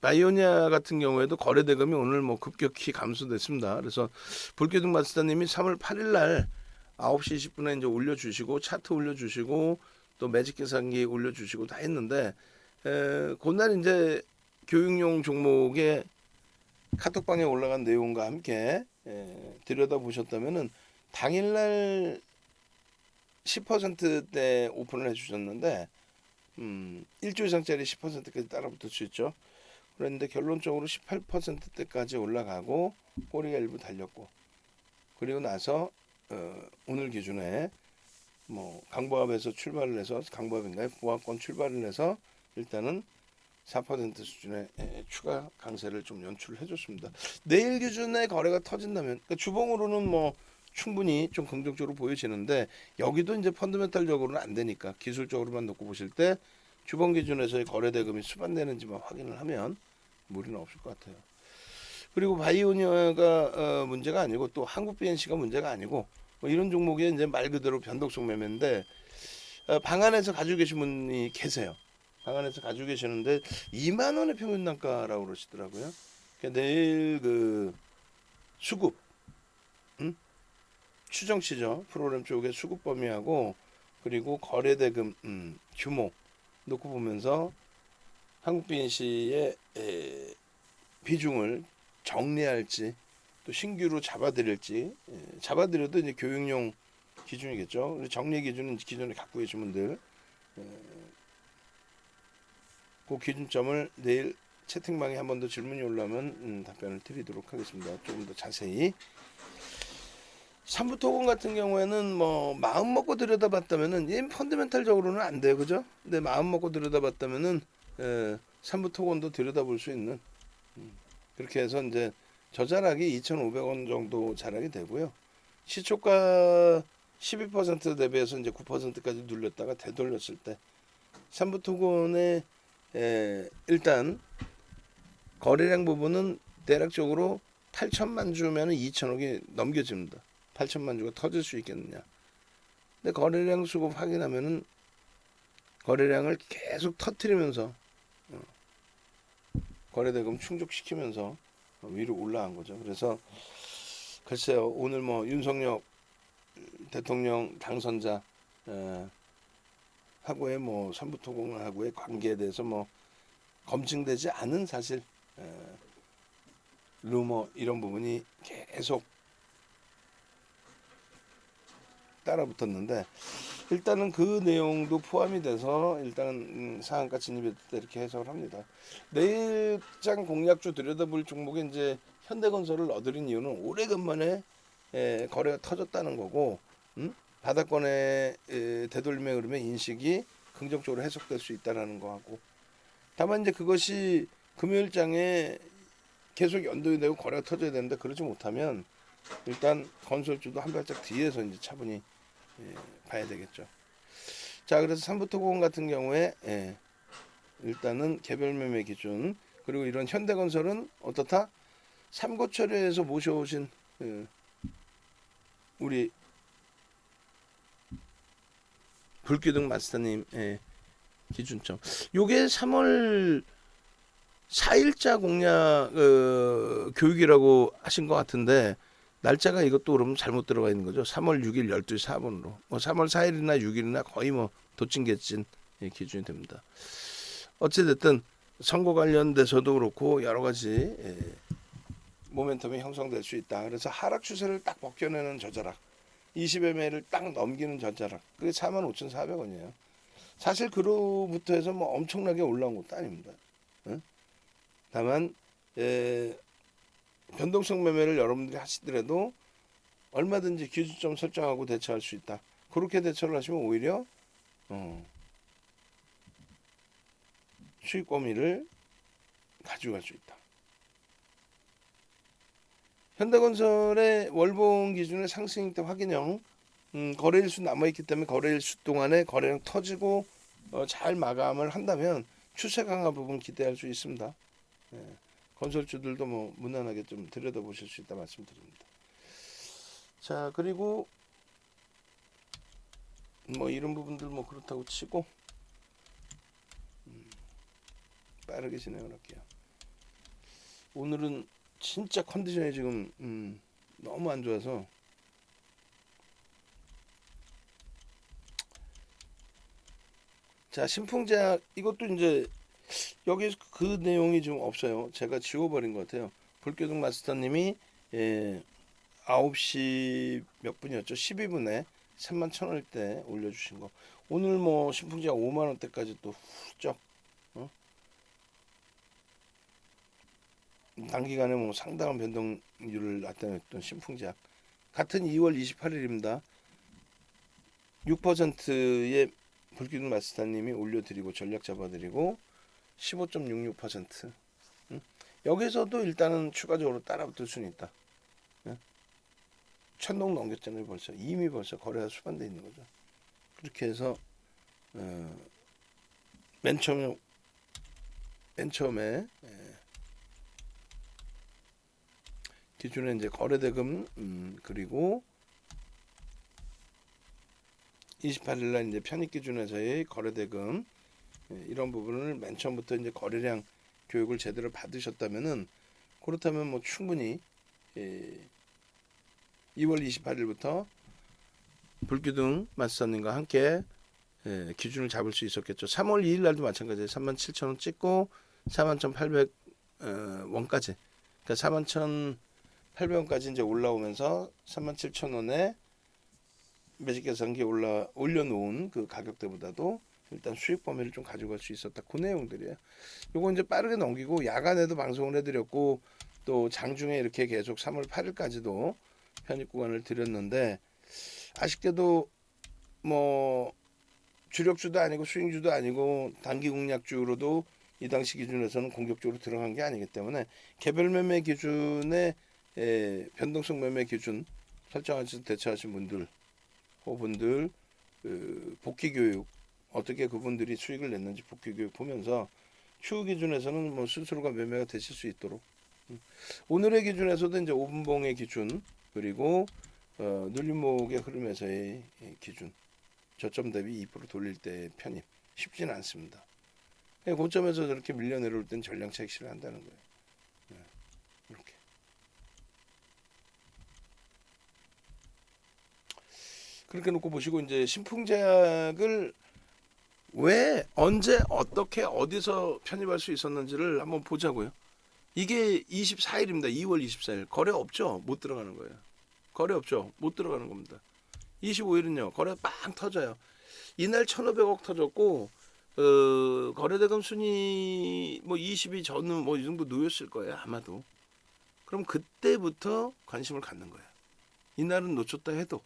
바이오니아 같은 경우에도 거래 대금이 오늘 뭐 급격히 감소됐습니다. 그래서 볼케둥 마스터님이 3월 8일 날 9시 20분에 이제 올려주시고 차트 올려주시고 또 매직 계산기 올려주시고 다 했는데 그날 이제 교육용 종목의 카톡방에 올라간 내용과 함께 들여다 보셨다면은 당일날 10%대 오픈을 해주셨는데 일주 이상짜리 10%까지 따라붙을 수 있죠. 그런데 결론적으로 18%대까지 올라가고 꼬리가 일부 달렸고 그리고 나서 오늘 기준에 뭐 강보합에서 출발을 해서 강보합인가요? 보합권 출발을 해서 일단은 4% 수준의 추가 강세를 좀 연출을 해줬습니다. 내일 기준에 거래가 터진다면 그러니까 주봉으로는 뭐 충분히 좀 긍정적으로 보여지는데 여기도 이제 펀더멘탈적으로는 안 되니까 기술적으로만 놓고 보실 때 주봉 기준에서의 거래 대금이 수반되는지만 확인을 하면 무리는 없을 것 같아요. 그리고 바이오니아가 문제가 아니고 또 한국 BNC가 문제가 아니고 뭐 이런 종목에 이제 말 그대로 변동성 매매인데 방 안에서 가지고 계신 분이 계세요. 방 안에서 가지고 계시는데 2만 원의 평균 단가라고 그러시더라고요. 그러니까 내일 그 수급 추정치죠. 프로그램 쪽에 수급 범위하고 그리고 거래 대금 규모 놓고 보면서 한국 BNC의 비중을 정리할지 또 신규로 잡아들일지 잡아들여도 이제 교육용 기준이겠죠. 정리 기준은 기존에 갖고 계신 분들 그 기준점을 내일 채팅방에 한 번 더 질문이 올라오면 답변을 드리도록 하겠습니다. 조금 더 자세히. 삼부토건 같은 경우에는 뭐 마음 먹고 들여다봤다면은 얘 펀더멘탈적으로는 안 돼요, 그죠? 근데 마음 먹고 들여다봤다면은 삼부토건도 들여다볼 수 있는 그렇게 해서 이제 저자락이 2,500원 정도 자락이 되고요. 시초가 12% 대비해서 이제 9%까지 눌렸다가 되돌렸을 때 삼부토건의 일단 거래량 부분은 대략적으로 8천만 주면 2천억이 넘겨집니다. 8천만 주가 터질 수 있겠느냐. 근데 거래량 수급 확인하면은 거래량을 계속 터트리면서 거래대금 충족시키면서 위로 올라간 거죠. 그래서 글쎄요 오늘 뭐 윤석열 대통령 당선자 하고의 뭐 삼부토건하고의 관계에 대해서 뭐 검증되지 않은 사실 루머 이런 부분이 계속 따라붙었는데 일단은 그 내용도 포함이 돼서 일단은 상한가 진입했을 때 이렇게 해석을 합니다. 내일장 공략주 들여다볼 종목에 이제 현대건설을 넣어드린 이유는 오래간만에 거래가 터졌다는 거고, 바닥권의 되돌림의 흐름의 인식이 긍정적으로 해석될 수 있다라는 거하고, 다만 이제 그것이 금요일장에 계속 연동이 되고 거래가 터져야 되는데 그러지 못하면 일단 건설주도 한 발짝 뒤에서 이제 차분히 봐야 되겠죠. 자, 그래서 삼부토공 같은 경우에 일단은 개별 매매 기준, 그리고 이런 현대건설은 어떻다? 삼고철에서 모셔오신 우리 불기둥 마스터님 기준점. 요게 3월 4일자 공략 교육이라고 하신 것 같은데 날짜가 이것도 그러면 잘못 들어가 있는 거죠. 3월 6일 12시 4분으로. 뭐 3월 4일이나 6일이나 거의 뭐 도찐개찐 기준이 됩니다. 어찌됐든 선거 관련돼서도 그렇고 여러 가지 모멘텀이 형성될 수 있다. 그래서 하락 추세를 딱 벗겨내는 저자락, 20MA를 딱 넘기는 저자락, 그게 45,400원이에요. 사실 그로부터 해서 뭐 엄청나게 올라온 것도 아닙니다. 다만 변동성 매매를 여러분들이 하시더라도 얼마든지 기준점 설정하고 대처할 수 있다. 그렇게 대처를 하시면 오히려 수익 범위를 가져갈 수 있다. 현대건설의 월봉 기준의 상승일 때 확인형 거래일수 남아있기 때문에 거래일수 동안에 거래량 터지고 잘 마감을 한다면 추세 강화 부분 기대할 수 있습니다. 건설주들도 뭐 무난하게 좀 들여다보실 수 있다 말씀드립니다. 자, 그리고 뭐 이런 부분들 뭐 그렇다고 치고 빠르게 진행을 할게요. 오늘은 진짜 컨디션이 지금 너무 안 좋아서 자, 신풍제약 이것도 이제 여기 그 내용이 좀 없어요. 제가 지워버린 것 같아요. 불교동 마스터님이 9시 몇 분이었죠? 12분에 31,000원일 때 올려주신 거. 오늘 뭐 신풍제약 5만원대까지 또 훌쩍 단기간에 뭐 상당한 변동률을 나타냈던 신풍제약. 같은 2월 28일입니다. 6%의 불기둥 마스터님이 올려드리고 전략 잡아드리고 15.66%. 여기서도 일단은 추가적으로 따라붙을 수는 있다. 천동 넘겼잖아요. 벌써 이미 벌써 거래가 수반돼 있는 거죠. 그렇게 해서 맨 처음에 기준에 이제 거래대금 그리고 28일날 이제 편입 기준에서의 거래대금 이런 부분을 맨 처음부터 이제 거래량 교육을 제대로 받으셨다면은 그렇다면 뭐 충분히 2월 28일부터 불기둥 마스터님과 함께 기준을 잡을 수 있었겠죠. 3월 2일 날도 마찬가지예요. 37,000원 찍고 41,800원까지. 그러니까 41,800원까지 이제 올라오면서 37,000원에 매직 계산기에 올려놓은 그 가격대보다도 일단 수익 범위를 좀 가져갈 수 있었다. 그 내용들이에요. 요거 이제 빠르게 넘기고 야간에도 방송을 해드렸고 또 장중에 이렇게 계속 3월 8일까지도 편입 구간을 드렸는데 아쉽게도 뭐 주력주도 아니고 수익주도 아니고 단기 공략주로도 이 당시 기준에서는 공격적으로 들어간 게 아니기 때문에 개별 매매 기준의 변동성 매매 기준 설정하셔서 대처하신 분들 그분들 복귀 교육 어떻게 그분들이 수익을 냈는지 복귀 교육 보면서 추후 기준에서는 뭐 스스로가 매매가 되실 수 있도록 오늘의 기준에서도 이제 5분봉의 기준 그리고 눌림목의 흐름에서의 기준 저점 대비 2% 돌릴 때 편입 쉽지는 않습니다. 고점에서 저렇게 밀려 내려올 땐 전량 차익실을 한다는 거예요. 이렇게. 그렇게 놓고 보시고 이제 신풍제약을 왜 언제 어떻게 어디서 편입할 수 있었는지를 한번 보자고요. 이게 24일입니다. 2월 24일 거래 없죠. 못 들어가는 거예요. 거래 없죠. 못 들어가는 겁니다. 25일은요. 거래 빵 터져요. 이날 1,500억 터졌고 거래대금 순위 뭐 20위 전후 뭐 이 정도 놓였을 거예요 아마도. 그럼 그때부터 관심을 갖는 거예요. 이날은 놓쳤다 해도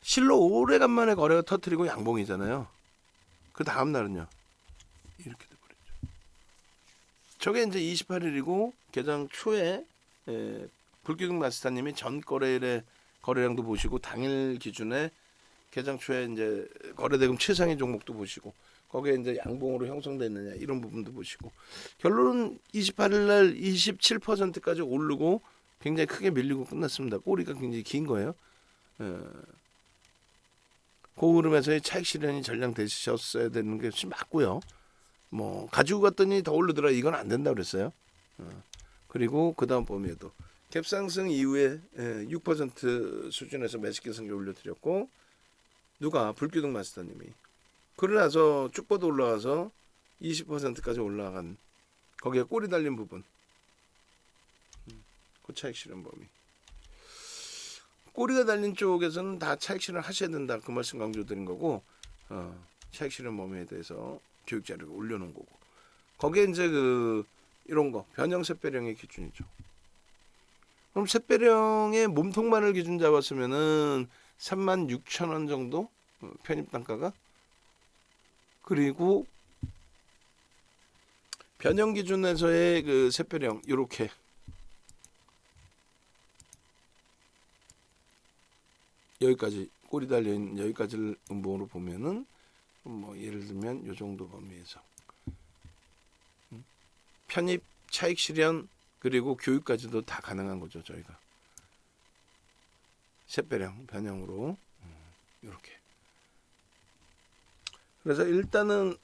실로 오래간만에 거래가 터뜨리고 양봉이잖아요. 그 다음 날은요 이렇게 돼버렸죠. 저게 이제 28일이고 개장 초에 불기둥 마스터님이 전 거래일에 거래량도 보시고 당일 기준에 개장 초에 이제 거래대금 최상위 종목도 보시고 거기에 이제 양봉으로 형성됐느냐 이런 부분도 보시고 결론은 28일 날 27%까지 오르고 굉장히 크게 밀리고 끝났습니다. 꼬리가 굉장히 긴 거예요. 그 흐름에서의 차익 실현이 전량되셨어야 되는 게 맞고요. 뭐 가지고 갔더니 더 오르더라 이건 안 된다 그랬어요. 그리고 그 다음 범위에도 갭상승 이후에 6% 수준에서 매직 계산기 올려드렸고 누가 불기둥 마스터님이 그러고 나서 쭉 뻗어 올라와서 20%까지 올라간 거기에 꼬리 달린 부분 그 차익 실현 범위 꼬리가 달린 쪽에서는 다 차익 실현 하셔야 된다 그 말씀 강조드린 거고 차익 실현 범위에 대해서 교육 자료를 올려놓은 거고 거기에 이제 그 이런 거 변형 샛배령의 기준이죠. 그럼 샛배령의 몸통만을 기준 잡았으면은 36,000원 정도 편입 단가가 그리고 변형 기준에서의 그 샛배령 이렇게 여기까지 꼬리 달린 여기까지를 음봉으로 보면은 뭐 예를 들면 요 정도 범위에서 편입 차익 실현 그리고 교육까지도 다 가능한 거죠 저희가 샛배령 변형으로 이렇게 그래서 일단은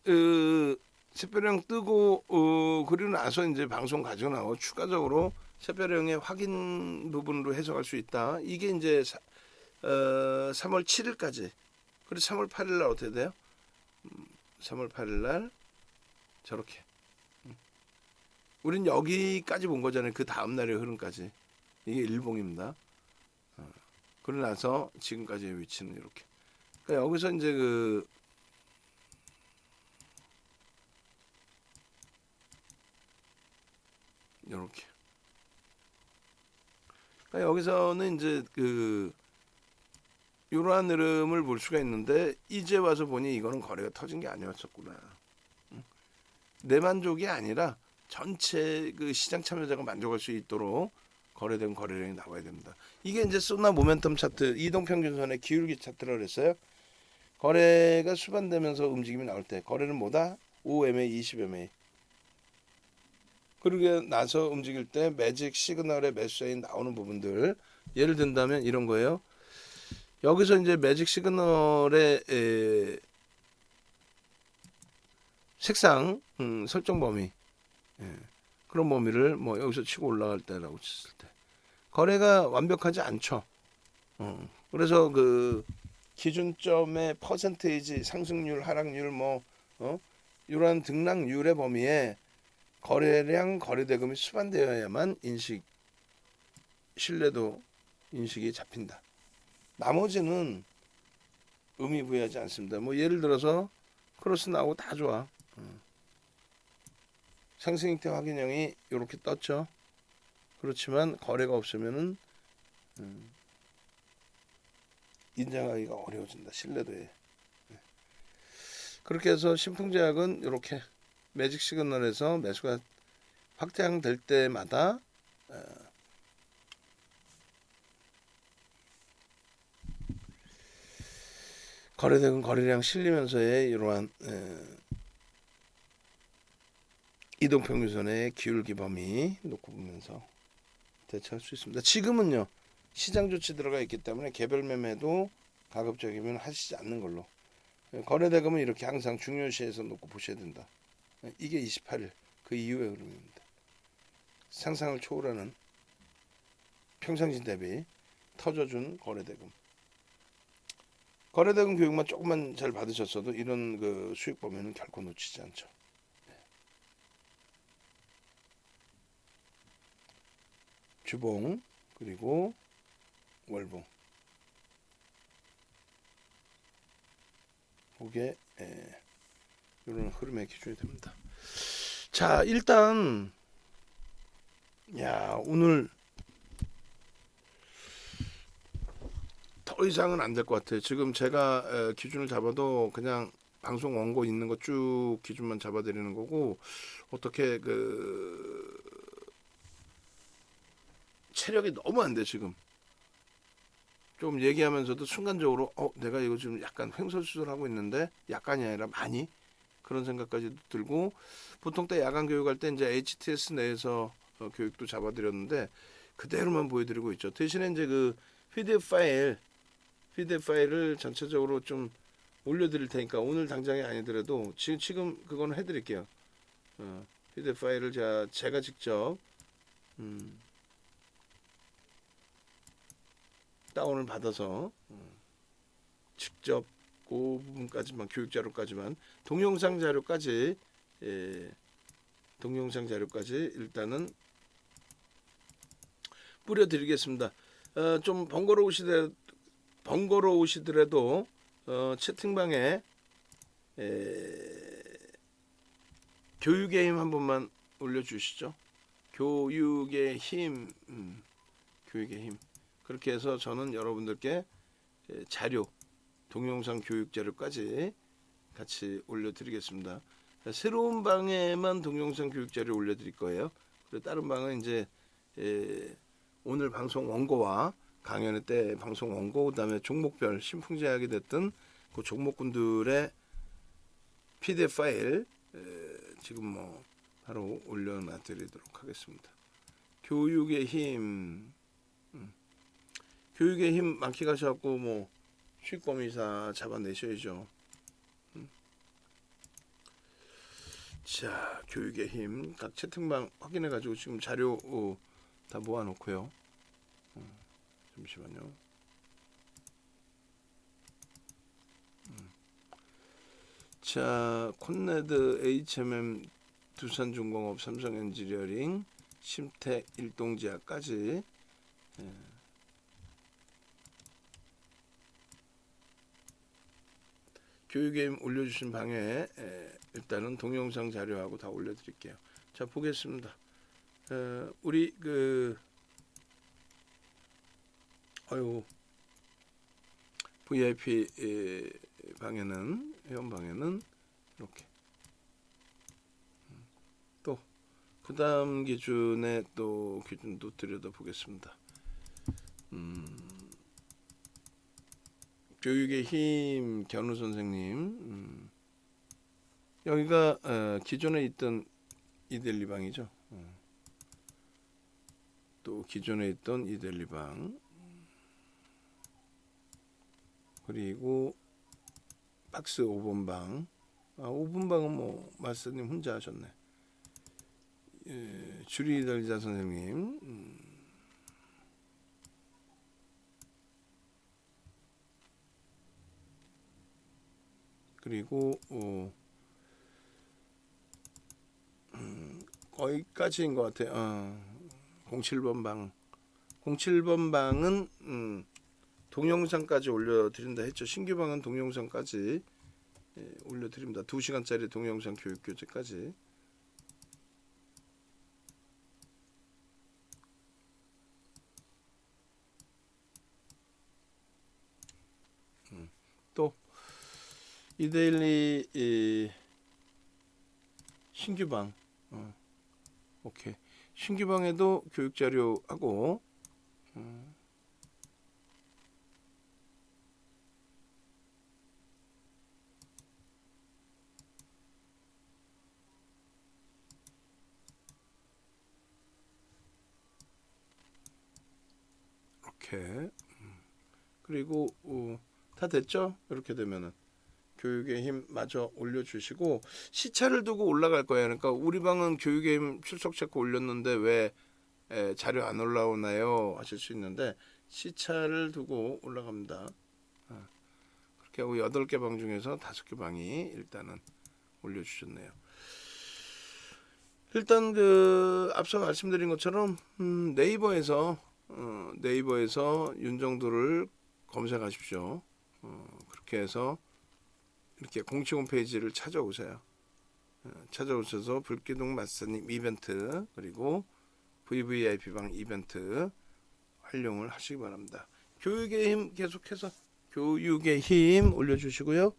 샛배령 뜨고 그리고 나서 이제 방송 가지고 나고 추가적으로 샛배령의 확인 부분으로 해석할 수 있다 이게 이제 3월 7일까지 그리고 3월 8일 날 어떻게 돼요? 3월 8일 날 저렇게 우린 여기까지 본 거잖아요. 그 다음 날의 흐름까지 이게 일봉입니다. 그러고 나서 지금까지의 위치는 이렇게 그러니까 여기서 이제 이렇게 그러니까 여기서는 이제 이러한 흐름을 볼 수가 있는데 이제 와서 보니 이거는 거래가 터진 게 아니었었구나. 내 만족이 아니라 전체 그 시장 참여자가 만족할 수 있도록 거래된 거래량이 나와야 됩니다. 이게 이제 소나 모멘텀 차트 이동평균선의 기울기 차트라고 그랬어요. 거래가 수반되면서 움직임이 나올 때 거래는 뭐다? 5MA, 20MA. 그러고 나서 움직일 때 매직 시그널의 매수 사인 나오는 부분들 예를 든다면 이런 거예요. 여기서 이제 매직 시그널의 색상 설정 범위 그런 범위를 뭐 여기서 치고 올라갈 때라고 쳤을 때 거래가 완벽하지 않죠. 그래서 그 기준점의 퍼센테이지 상승률 하락률 뭐 이러한 등락률의 범위에 거래량 거래대금이 수반되어야만 신뢰도 인식이 잡힌다. 나머지는 의미 부여하지 않습니다. 뭐 예를 들어서 크로스 나오고 다 좋아. 상승 형태 확인형이 이렇게 떴죠. 그렇지만 거래가 없으면은 인정하기가 어려워진다. 신뢰도에. 그렇게 해서 신풍제약은 이렇게 매직 시그널에서 매수가 확장될 때마다 거래대금 거래량 실리면서의 이러한 이동평균선의 기울기 범위 놓고 보면서 대처할 수 있습니다. 지금은요 시장 조치 들어가 있기 때문에 개별 매매도 가급적이면 하시지 않는 걸로 거래대금은 이렇게 항상 중요시해서 놓고 보셔야 된다. 이게 28일 그 이후의 흐름입니다. 상상을 초월하는 평상시 대비 터져준 거래대금. 거래대금 교육만 조금만 잘 받으셨어도 이런 그 수익 범위는 결코 놓치지 않죠. 주봉 그리고 월봉 그게 이런 흐름의 기준이 됩니다. 자, 일단 오늘 더 이상은 안 될 것 같아요. 지금 제가 기준을 잡아도 그냥 방송 원고 있는 거 쭉 기준만 잡아드리는 거고, 어떻게 체력이 너무 안 돼. 지금 좀 얘기하면서도 순간적으로 내가 이거 지금 약간 횡설수설하고 있는데, 약간이 아니라 많이 그런 생각까지도 들고, 보통 때 야간 교육할 때 이제 HTS 내에서 교육도 잡아드렸는데 그대로만 보여드리고 있죠. 대신에 이제 그 PDF 파일을 전체적으로 좀 올려드릴 테니까 오늘 당장이 아니더라도 지금 그거는 해드릴게요. PDF 파일을 제가 직접 다운을 받아서 직접 그 부분까지만, 교육 자료까지만, 동영상 자료까지 일단은 뿌려드리겠습니다. 좀 번거로우시더라도 채팅방에 교육의 힘 한 번만 올려주시죠. 교육의 힘, 교육의 힘. 그렇게 해서 저는 여러분들께 자료, 동영상 교육 자료까지 같이 올려드리겠습니다. 새로운 방에만 동영상 교육 자료 올려드릴 거예요. 그리고 다른 방은 이제 오늘 방송 원고와 강연회 때 방송 원고, 그다음에 종목별 신풍제약이 됐던 그 종목군들의 PDF 파일 지금 바로 올려놔드리도록 하겠습니다. 교육의 힘, 교육의 힘 많게 가셔갖고 수익범위사 잡아내셔야죠. 자, 교육의 힘 각 채팅방 확인해가지고 지금 자료 다 모아놓고요. 잠시만요. 자, 콘네드, HMM, 두산중공업, 삼성엔지니어링, 심택, 일동제약까지 교육의 힘 올려주신 방에 일단은 동영상 자료하고 다 올려드릴게요. 자, 보겠습니다. 우리 VIP 방에는, 회원 방에는 이렇게 또 그 다음 기준에 또 기준도 들여다보겠습니다. 교육의 힘 견우 선생님, 여기가 기존에 있던 이델리 방이죠. 또 기존에 있던 이델리 방, 그리고 박스 5번 방. 5번 방은 마스터님 혼자 하셨네. 주리 달리자 선생님, 그리고 거기까지인 것 같아요. 07번 방. 07번 방은 동영상까지 올려드린다 했죠. 신규 방은 동영상까지 올려드립니다. 2시간짜리 동영상 교육 교재까지. 또 이데일리 신규 방, 오케이. 신규 방에도 교육 자료하고 이렇게, 그리고 다 됐죠? 이렇게 되면은 교육의 힘 마저 올려주시고, 시차를 두고 올라갈 거예요. 그러니까 우리 방은 교육의 힘 출석 체크 올렸는데 왜 자료 안 올라오나요? 하실 수 있는데, 시차를 두고 올라갑니다. 그렇게 하고 8개 방 중에서 5개 방이 일단은 올려주셨네요. 일단 앞서 말씀드린 것처럼 네이버에서 윤정도를 검색하십시오. 그렇게 해서 이렇게 공식 홈페이지를 찾아오세요. 찾아오셔서 불기둥 마스터님 이벤트 그리고 VVIP방 이벤트 활용을 하시기 바랍니다. 교육의 힘 계속해서 교육의 힘 올려주시고요.